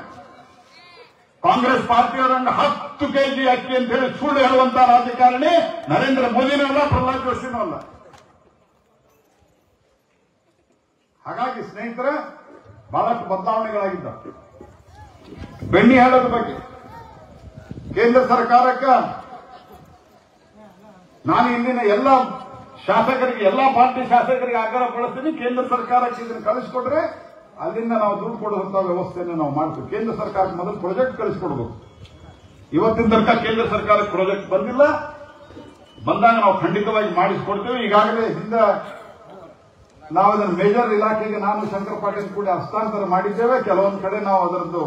ಕಾಂಗ್ರೆಸ್ ಪಾರ್ಟಿಯವರಂಗ 10 ಕೆಜಿ ಅಕ್ಕಿ ಅಂತ ಹೇಳಿ ಸುಳ್ಳು ಹೇಳುವಂತಹ ರಾಜಕಾರಣಿ ನರೇಂದ್ರ ಮೋದಿನೂ ಅಲ್ಲ, ಪ್ರಹ್ಲಾದ್ ಜೋಶಿನೂ ಅಲ್ಲ. ಹಾಗಾಗಿ ಸ್ನೇಹಿತರೆ, ಬಹಳಷ್ಟು ಬದಲಾವಣೆಗಳಾಗಿದ್ದಾವೆ. ಬೆಣ್ಣೆ ಹೇಳೋದ್ರ ಬಗ್ಗೆ ಕೇಂದ್ರ ಸರ್ಕಾರಕ್ಕೆ ನಾನು ಇಲ್ಲಿನ ಎಲ್ಲ ಶಾಸಕರಿಗೆ, ಎಲ್ಲ ಪಾರ್ಟಿ ಶಾಸಕರಿಗೆ ಆಗ್ರಹ ಪಡಿಸ್ತೀನಿ, ಕೇಂದ್ರ ಸರ್ಕಾರಕ್ಕೆ ಇದನ್ನು ಕಳಿಸಿಕೊಟ್ರೆ ಅಲ್ಲಿಂದ ನಾವು ದುಡ್ಡು ಕೊಡುವಂತಹ ವ್ಯವಸ್ಥೆಯನ್ನು ನಾವು ಮಾಡ್ತೀವಿ. ಕೇಂದ್ರ ಸರ್ಕಾರಕ್ಕೆ ಮೊದಲು ಪ್ರಾಜೆಕ್ಟ್ ಕಳಿಸಿಕೊಡ್ಬೇಕು. ಇವತ್ತಿನ ತನಕ ಕೇಂದ್ರ ಸರ್ಕಾರಕ್ಕೆ ಪ್ರಾಜೆಕ್ಟ್ ಬಂದಿಲ್ಲ. ಬಂದಾಗ ನಾವು ಖಂಡಿತವಾಗಿ ಮಾಡಿಸಿಕೊಡ್ತೇವೆ. ಈಗಾಗಲೇ ಹಿಂದೆ ನಾವು ಅದನ್ನು ಮೇಜರ್ ಇಲಾಖೆಗೆ ನಾನು ಶಂಕರ್ ಪಾಟೀಲ್ ಕೂಡ ಹಸ್ತಾಂತರ ಮಾಡಿದ್ದೇವೆ. ಕೆಲವೊಂದು ಕಡೆ ನಾವು ಅದರದ್ದು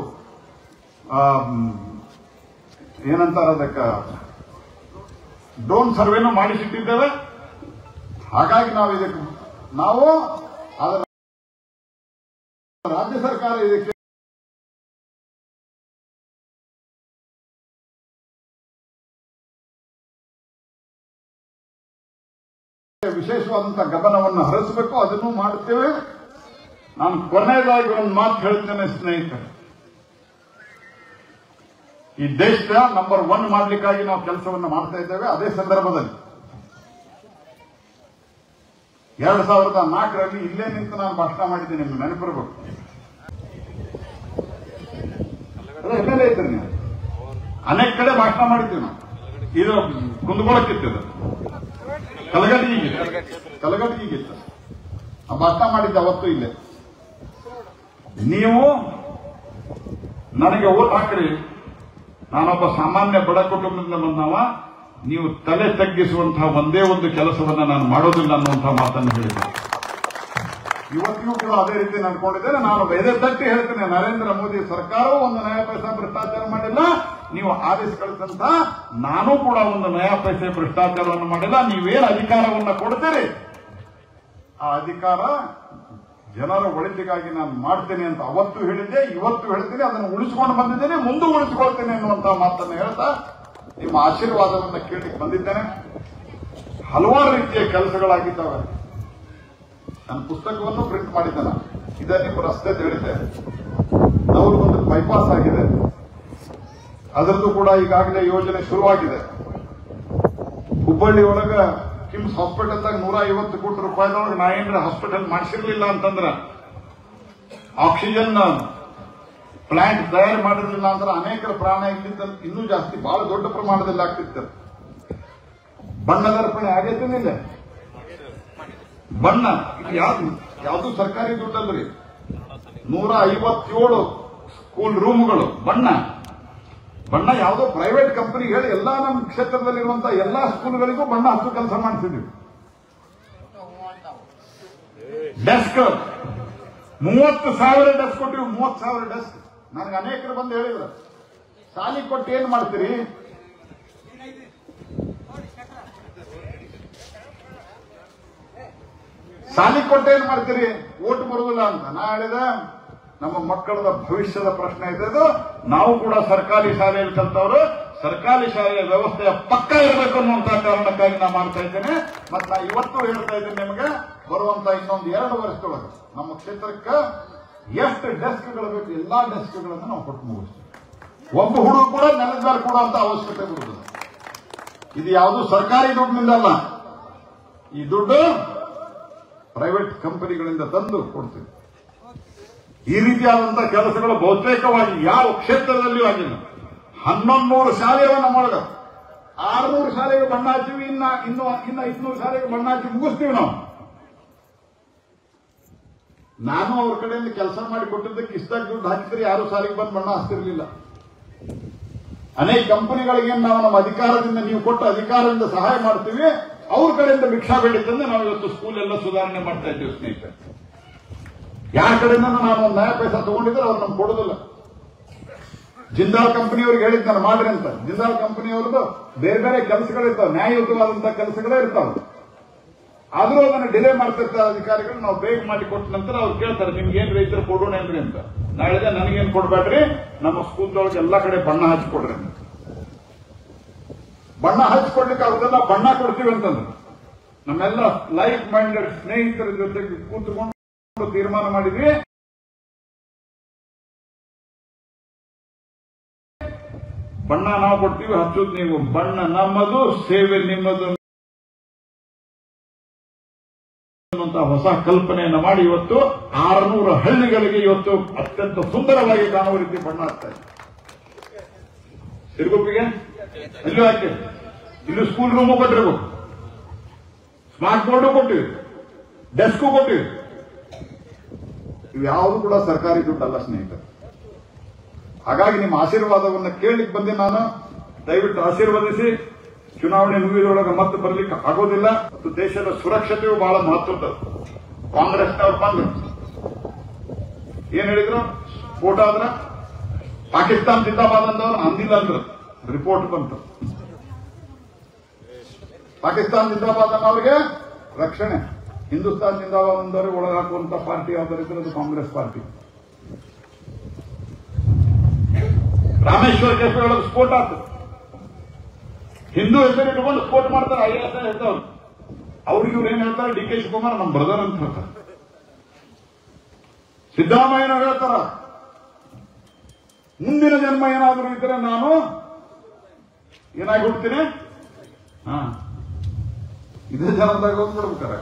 ಏನಂತಾರೆ ಅದಕ್ಕೆ ಡ್ರೋನ್ ಸರ್ವೆನೂ ಮಾಡಿಸಿಟ್ಟಿದ್ದೇವೆ. ಹಾಗಾಗಿ ನಾವು ಅದರ ರಾಜ್ಯ ಸರ್ಕಾರ ಇದಕ್ಕೆ ವಿಶೇಷವಾದಂತಹ ಗಮನವನ್ನು ಹರಿಸಬೇಕು. ಅದನ್ನು ಮಾಡುತ್ತೇವೆ. ನಾನು ಕೊನೆಯದಾಗಿ ಒಂದು ಮಾತು ಹೇಳ್ತೇನೆ ಸ್ನೇಹಿತರೆ, ಈ ದೇಶದ ನಂಬರ್ 1 ಮಾಡಲಿಕ್ಕಾಗಿ ನಾವು ಕೆಲಸವನ್ನು ಮಾಡ್ತಾ ಇದ್ದೇವೆ. ಅದೇ ಸಂದರ್ಭದಲ್ಲಿ 2004ರಲ್ಲಿ ಇಲ್ಲೇ ನಿಂತು ನಾನು ಭಾಷಣ ಮಾಡಿದ್ದೀನಿ. ನಿಮ್ಗೆ ನೆನಪಿರಬೇಕು. ಎಲ್ಲೇ ಇದ್ರಿ ನೀವು, ಅನೇಕ ಕಡೆ ಭಾಷಣ ಮಾಡಿದ್ದೀವಿ ನಾವು. ಇದು ಕುಂದಗೋಳಕ್ಕಿತ್ತು, ಕಲಗಟ್ಟಿಗಿತ್ತು. ನಾವು ಭಾಷಣ ಮಾಡಿದ್ದೆ ಅವತ್ತು ಇಲ್ಲೇ. ನೀವು ನನಗೆ ಓಟ್ ಹಾಕ್ರಿ, ನಾನೊಬ್ಬ ಸಾಮಾನ್ಯ ಬಡ ಕುಟುಂಬದಿಂದ ಬಂದವ, ನೀವು ತಲೆ ತಗ್ಗಿಸುವಂತಹ ಒಂದೇ ಒಂದು ಕೆಲಸವನ್ನ ನಾನು ಮಾಡೋದಿಲ್ಲ ಅನ್ನುವಂತಹ ಮಾತನ್ನು ಹೇಳಿದ್ದೆ. ಇವತ್ತಿಗೂ ಕೂಡ ಅದೇ ರೀತಿ ನಡ್ಕೊಂಡಿದ್ದೇನೆ. ನಾನು ಎದೆ ತಟ್ಟಿ ಹೇಳ್ತೇನೆ, ನರೇಂದ್ರ ಮೋದಿ ಸರ್ಕಾರವು ಒಂದು ನಯಾ ಪೈಸೆ ಭ್ರಷ್ಟಾಚಾರ ಮಾಡಿಲ್ಲ. ನೀವು ಆದೇಶ ಕಳಿಸಂತ ನಾನು ಕೂಡ ಒಂದು ನಯಾ ಪೈಸೆ ಭ್ರಷ್ಟಾಚಾರವನ್ನು ಮಾಡಿಲ್ಲ. ನೀವೇನು ಅಧಿಕಾರವನ್ನು ಕೊಡ್ತೀರಿ, ಆ ಅಧಿಕಾರ ಜನರ ಒಳಿತಿಗಾಗಿ ನಾನು ಮಾಡ್ತೇನೆ ಅಂತ ಅವತ್ತು ಹೇಳಿದ್ದೆ, ಇವತ್ತು ಹೇಳ್ತೀನಿ. ಅದನ್ನು ಉಳಿಸಿಕೊಂಡು ಬಂದಿದ್ದೇನೆ, ಮುಂದೆ ಉಳಿಸಿಕೊಳ್ತೇನೆ ಎನ್ನುವಂತಹ ಮಾತನ್ನು ಹೇಳ್ತಾ ನಿಮ್ಮ ಆಶೀರ್ವಾದವನ್ನು ಕೇಳಲಿಕ್ಕೆ ಬಂದಿದ್ದೇನೆ. ಹಲವಾರು ರೀತಿಯ ಕೆಲಸಗಳಾಗಿದ್ದಾವೆ. ನನ್ನ ಪುಸ್ತಕವನ್ನು ಪ್ರಿಂಟ್ ಮಾಡಿದ್ದೇನೆ. ಇದೇ ನಿಮ್ಮ ರಸ್ತೆ ಹೇಳಿದ್ದೆ. ಅವರು ಒಂದು ಬೈಪಾಸ್ ಆಗಿದೆ, ಅದರದ್ದು ಕೂಡ ಈಗಾಗಲೇ ಯೋಜನೆ ಶುರುವಾಗಿದೆ. ಹುಬ್ಬಳ್ಳಿ ಒಳಗ ಕಿಮ್ಸ್ ಹಾಸ್ಪಿಟಲ್ದಾಗ 150 ಕೋಟಿ ರೂಪಾಯಿದೊಳಗೆ ನಾ ಏನಾರ ಹಾಸ್ಪಿಟಲ್ ಮಾಡಿಸಿರ್ಲಿಲ್ಲ ಅಂತಂದ್ರೆ, ಆಕ್ಸಿಜನ್ ಪ್ಲಾಂಟ್ ತಯಾರು ಮಾಡಿರಲಿಲ್ಲ ಅಂದ್ರೆ ಅನೇಕರ ಪ್ರಾಣ ಇಲ್ಲಿದ್ದ ಇನ್ನೂ ಜಾಸ್ತಿ ಬಹಳ ದೊಡ್ಡ ಪ್ರಮಾಣದಲ್ಲಿ ಆಗ್ತಿತ್ತು. ಬಣ್ಣದರ್ಪಣೆ ಆಗೈತೇನಿಲ್ಲ? ಬಣ್ಣ ಯಾವುದು ಸರ್ಕಾರಿ ದುಡ್ಡಲ್ರಿ. 157 ಸ್ಕೂಲ್ ರೂಮ್ಗಳು ಬಣ್ಣ ಯಾವುದೋ ಪ್ರೈವೇಟ್ ಕಂಪನಿ ಹೇಳಿ ಎಲ್ಲಾ ನಮ್ಮ ಕ್ಷೇತ್ರದಲ್ಲಿರುವಂತಹ ಎಲ್ಲಾ ಸ್ಕೂಲ್ಗಳಿಗೂ ಬಣ್ಣ ಹಚ್ಚು ಕೆಲಸ ಮಾಡ್ತಿದ್ವಿ. ಡೆಸ್ಕ್ 30,000 ಡೆಸ್ಕ್ ಕೊಟ್ಟಿವಿ. 30,000 ಡೆಸ್ಕ್. ನನಗೆ ಅನೇಕರು ಬಂದು ಹೇಳಿದ್ರು, ಸಾಲಿ ಕೊಟ್ಟು ಏನ್ ಮಾಡ್ತೀರಿ? ಸಾಲಿ ಕೊಟ್ಟು ಏನ್ ಮಾಡ್ತೀರಿ? ಓಟ್ ಬರುವುದಿಲ್ಲ ಅಂತ. ನಾ ಹೇಳಿದೆ, ನಮ್ಮ ಮಕ್ಕಳದ ಭವಿಷ್ಯದ ಪ್ರಶ್ನೆ ಇದೆ. ಇದು ನಾವು ಕೂಡ ಸರ್ಕಾರಿ ಶಾಲೆಯಲ್ಲಿ ಕಲ್ತವರು, ಸರ್ಕಾರಿ ಶಾಲೆಯ ವ್ಯವಸ್ಥೆಯ ಪಕ್ಕ ಇರಬೇಕು ಅನ್ನುವಂತಹ ಕಾರಣಕ್ಕಾಗಿ ನಾ ಮಾಡ್ತಾ ಇದ್ದೇನೆ. ಮತ್ತೆ ನಾ ಇವತ್ತು ಹೇಳ್ತಾ ಇದ್ದೇನೆ ನಿಮಗೆ, ಬರುವಂತ ಇನ್ನೊಂದು 2 ವರ್ಷದೊಳಗೆ ನಮ್ಮ ಕ್ಷೇತ್ರಕ್ಕೆ ಎಷ್ಟು ಡೆಸ್ಕ್ಗಳು ಬೇಕು, ಎಲ್ಲಾ ಡೆಸ್ಕ್ಗಳನ್ನು ನಾವು ಕೊಟ್ಟು ಮುಗಿಸ್ತೀವಿ. ಒಬ್ಬ ಹುಡುಗ ಕೂಡ ನೆಲದ ಮೇಲೆ ಕೊಡುವಂತ ಅವಶ್ಯಕತೆ ಬರುತ್ತದೆ. ಇದು ಯಾವುದು ಸರ್ಕಾರಿ ದುಡ್ಡಿನಿಂದ ಅಲ್ಲ, ಈ ದುಡ್ಡು ಪ್ರೈವೇಟ್ ಕಂಪನಿಗಳಿಂದ ತಂದು ಕೊಡ್ತೀವಿ. ಈ ರೀತಿಯಾದಂತಹ ಕೆಲಸಗಳು ಬಹುತೇಕವಾಗಿ ಯಾವ ಕ್ಷೇತ್ರದಲ್ಲಿಯೂ ಆಗಿಲ್ಲ. 1100 ಶಾಲೆಯವ ನಮ್ಮೊಳಗ, 600 ಶಾಲೆಗೆ ಬಣ್ಣ ಹಚ್ಚಿವಿ. ಇನ್ನು 500 ಶಾಲೆಗೆ ಬಣ್ಣ ಹಚ್ಚಿ ಮುಗಿಸ್ತೀವಿ ನಾವು. ನಾನು ಅವ್ರ ಕಡೆಯಿಂದ ಕೆಲಸ ಮಾಡಿ ಕೊಟ್ಟಿದ್ದಕ್ಕೆ ಇಷ್ಟಾಗಿ ದುಡ್ಡು ಹಾಕಿದ್ರೆ ಯಾರು ಶಾಲೆಗೆ ಬಂದು ಬಣ್ಣ ಹಚ್ತಿರ್ಲಿಲ್ಲ. ಅನೇಕ ಕಂಪನಿಗಳಿಗೆ ನಾವು ನಮ್ಮ ಅಧಿಕಾರದಿಂದ, ನೀವು ಕೊಟ್ಟ ಅಧಿಕಾರದಿಂದ ಸಹಾಯ ಮಾಡ್ತೀವಿ. ಅವ್ರ ಕಡೆಯಿಂದ ಭಿಕ್ಷಾ ಬೇಡಿತಂದ್ರೆ ನಾವು ಇವತ್ತು ಸ್ಕೂಲ್ ಎಲ್ಲ ಸುಧಾರಣೆ ಮಾಡ್ತಾ ಇದ್ದೀವಿ ಸ್ನೇಹಿತರೆ. ಯಾರ ಕಡೆಯಿಂದ ನಾನು ಒಂದು ನ್ಯಾಯ ಪೈಸಾ ತಗೊಂಡಿದ್ರೆ ಅವ್ರು ನಮ್ಗೆ ಕೊಡೋದಿಲ್ಲ. ಜಿಂದಾಲ್ ಕಂಪನಿಯವ್ರಿಗೆ ಹೇಳಿದ್ ನಾನು ಮಾಡ್ರಿ ಅಂತ. ಜಿಂದಾಲ್ ಕಂಪನಿಯವ್ರದ್ದು ಬೇರೆ ಬೇರೆ ಕೆಲಸಗಳಿರ್ತಾವೆ, ನ್ಯಾಯಯುತವಾದಂತಹ ಕೆಲಸಗಳೇ ಇರ್ತಾವೆ. ಆದ್ರೂ ಅದನ್ನು ಡಿಲೇ ಮಾಡ್ತಿರ್ತಾರೆ ಅಧಿಕಾರಿಗಳು. ನಾವು ಬೇಗ ಮಾಡಿ ಕೊಟ್ಟ ನಂತರ ಅವ್ರು ಕೇಳ್ತಾರೆ ನಿಮ್ಗೆ ಏನ್ ರೈತರು ಕೊಡೋಣ ಏನ್ರಿ ಅಂತ. ನಾಳೆ ನನಗೇನ್ ಕೊಡ್ಬೇಡ್ರಿ, ನಮ್ಮ ಸ್ಕೂಲ್ದೊಳಗೆ ಎಲ್ಲಾ ಕಡೆ ಬಣ್ಣ ಹಚ್ಕೊಡ್ರಿ ಅಂತ. ಬಣ್ಣ ಹಚ್ಕೊಡ್ಲಿಕ್ಕೆ ಅವ್ರದೆಲ್ಲ ಬಣ್ಣ ಕೊಡ್ತೀವಿ ಅಂತಂದ್ರೆ ನಮ್ಮೆಲ್ಲ ಲೈಫ್ ಮೈಂಡೆಡ್ ಸ್ನೇಹಿತರ ಜೊತೆಗೆ ಕೂತ್ಕೊಂಡು ತೀರ್ಮಾನ ಮಾಡಿದ್ವಿ. ಬಣ್ಣ ನಾವು ಕೊಡ್ತೀವಿ, ಹಚ್ಚೋದು ನೀವು. ಬಣ್ಣ ನಮ್ಮದು, ಸೇವೆ ನಿಮ್ಮದು ಅನ್ನುವಂತಹ ಹೊಸ ಕಲ್ಪನೆಯನ್ನು ಮಾಡಿ ಇವತ್ತು 600 ಹಳ್ಳಿಗಳಿಗೆ ಇವತ್ತು ಅತ್ಯಂತ ಸುಂದರವಾಗಿ ಕಾಣುವ ರೀತಿ ಬಣ್ಣ ಹಾಕ್ತಾ ಇದೆ. ಸಿರುಗುಪ್ಪಿಗೆ ಇಲ್ಲೂ ಹಾಕಿ, ಇಲ್ಲೂ ಸ್ಕೂಲ್ ರೂಮು ಕೊಟ್ಟಿರ್ಬೇಕು, ಸ್ಮಾರ್ಟ್ ಬೋರ್ಡು ಕೊಟ್ಟಿವಿ, ಡೆಸ್ಕು ಕೊಟ್ಟಿವಿ. ಇವ್ಯಾವುದು ಕೂಡ ಸರ್ಕಾರಿ ದುಡ್ಡಲ್ಲ ಸ್ನೇಹಿತರೆ. ಹಾಗಾಗಿ ನಿಮ್ಮ ಆಶೀರ್ವಾದವನ್ನು ಕೇಳಲಿಕ್ಕೆ ಬಂದೆ ನಾನು. ದಯವಿಟ್ಟು ಆಶೀರ್ವದಿಸಿ. ಚುನಾವಣೆ ಮುಗಿದೊಳಗೆ ಮತ್ತೆ ಬರ್ಲಿಕ್ಕೆ ಆಗೋದಿಲ್ಲ. ಮತ್ತು ದೇಶದ ಸುರಕ್ಷತೆಯು ಬಹಳ ಮಹತ್ವದ್ದು. ಕಾಂಗ್ರೆಸ್ನವ್ರು ಬಂದ್ರು, ಏನ್ ಹೇಳಿದ್ರು, ಸ್ಫೋಟ ಆದ್ರ ಪಾಕಿಸ್ತಾನ ಜಿಂದಾಬಾದ್ ಅಂದವ್ರು ಅಂದಿಲ್ಲ ಅಂದ್ರು. ರಿಪೋರ್ಟ್ ಬಂತು, ಪಾಕಿಸ್ತಾನ ಜಿಂದಾಬಾದ್ ಅನ್ನೋರಿಗೆ ರಕ್ಷಣೆ, ಹಿಂದೂಸ್ತಾನ್ ಜಿಂದಾಬಾದ್ ಅಂದವ್ರಿಗೆ ಒಳಗಾಕುವಂತ ಪಾರ್ಟಿ ಯಾವ್ದಾರಿದ್ರೆ ಅದು ಕಾಂಗ್ರೆಸ್ ಪಾರ್ಟಿ. ರಾಮೇಶ್ವರ ಕೆಫೆ ಒಳಗೆ ಸ್ಫೋಟ ಆಯ್ತು. ಹಿಂದೂ ಹೆಸರಿಟ್ಟುಕೊಂಡು ಸ್ಫೋಟ ಮಾಡ್ತಾರೆ. IAS ಹೇಳ್ತಾವ್ರು. ಅವ್ರಿಗೆ ಇವ್ರು ಏನ್ ಹೇಳ್ತಾರೆ, DK ಶಿವಕುಮಾರ್ ನಮ್ಮ ಬ್ರದರ್ ಅಂತ ಹೇಳ್ತಾರೆ. ಸಿದ್ದರಾಮಯ್ಯನವ್ರು ಹೇಳ್ತಾರ ಮುಂದಿನ ಜನ್ಮ ಏನಾದರೂ ಇದ್ರೆ ನಾನು ಏನಾಗಿ ಹುಡ್ತೀನಿ, ಇದೇ ಜನ್ಮದಾಗ ಹೋಗ್ಬಿಡ್ಬೇಕಾರೆ.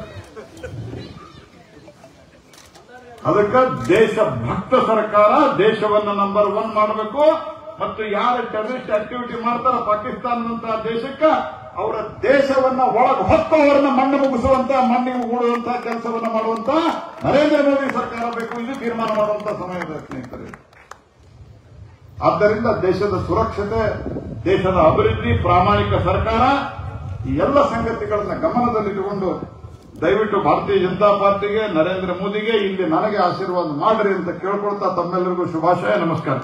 ಅದಕ್ಕೆ ದೇಶ ಭಕ್ತ ಸರ್ಕಾರ ದೇಶವನ್ನ ನಂಬರ್ 1 ಮಾಡಬೇಕು. ಮತ್ತು ಯಾರು ಟೆರರಿಸ್ಟ್ ಆಕ್ಟಿವಿಟಿ ಮಾಡ್ತಾರ ಪಾಕಿಸ್ತಾನದಂತಹ ದೇಶಕ್ಕೆ, ಅವರ ದೇಶವನ್ನ ಒಳಗೆ ಹೊತ್ತವರನ್ನ ಮಣ್ಣು ಮುಗಿಸುವಂತ, ಮಣ್ಣಿಗೆ ಹೂಡುವಂತಹ ಕೆಲಸವನ್ನ ಮಾಡುವಂತ ನರೇಂದ್ರ ಮೋದಿ ಸರ್ಕಾರ ಬೇಕು. ಇದು ತೀರ್ಮಾನ ಮಾಡುವಂತ ಸಮಯದ ಸ್ನೇಹಿತರೆ. ಆದ್ದರಿಂದ ದೇಶದ ಸುರಕ್ಷತೆ, ದೇಶದ ಅಭಿವೃದ್ಧಿ, ಪ್ರಾಮಾಣಿಕ ಸರ್ಕಾರ, ಈ ಎಲ್ಲ ಸಂಗತಿಗಳನ್ನ ಗಮನದಲ್ಲಿಟ್ಟುಕೊಂಡು ದಯವಿಟ್ಟು ಭಾರತೀಯ ಜನತಾ ಪಾರ್ಟಿಗೆ, ನರೇಂದ್ರ ಮೋದಿಗೆ ಇಲ್ಲಿ ನನಗೆ ಆಶೀರ್ವಾದ ಮಾಡ್ರಿ ಅಂತ ಕೇಳ್ಕೊಳ್ತಾ ತಮ್ಮೆಲ್ಲರಿಗೂ ಶುಭಾಶಯ. ನಮಸ್ಕಾರ.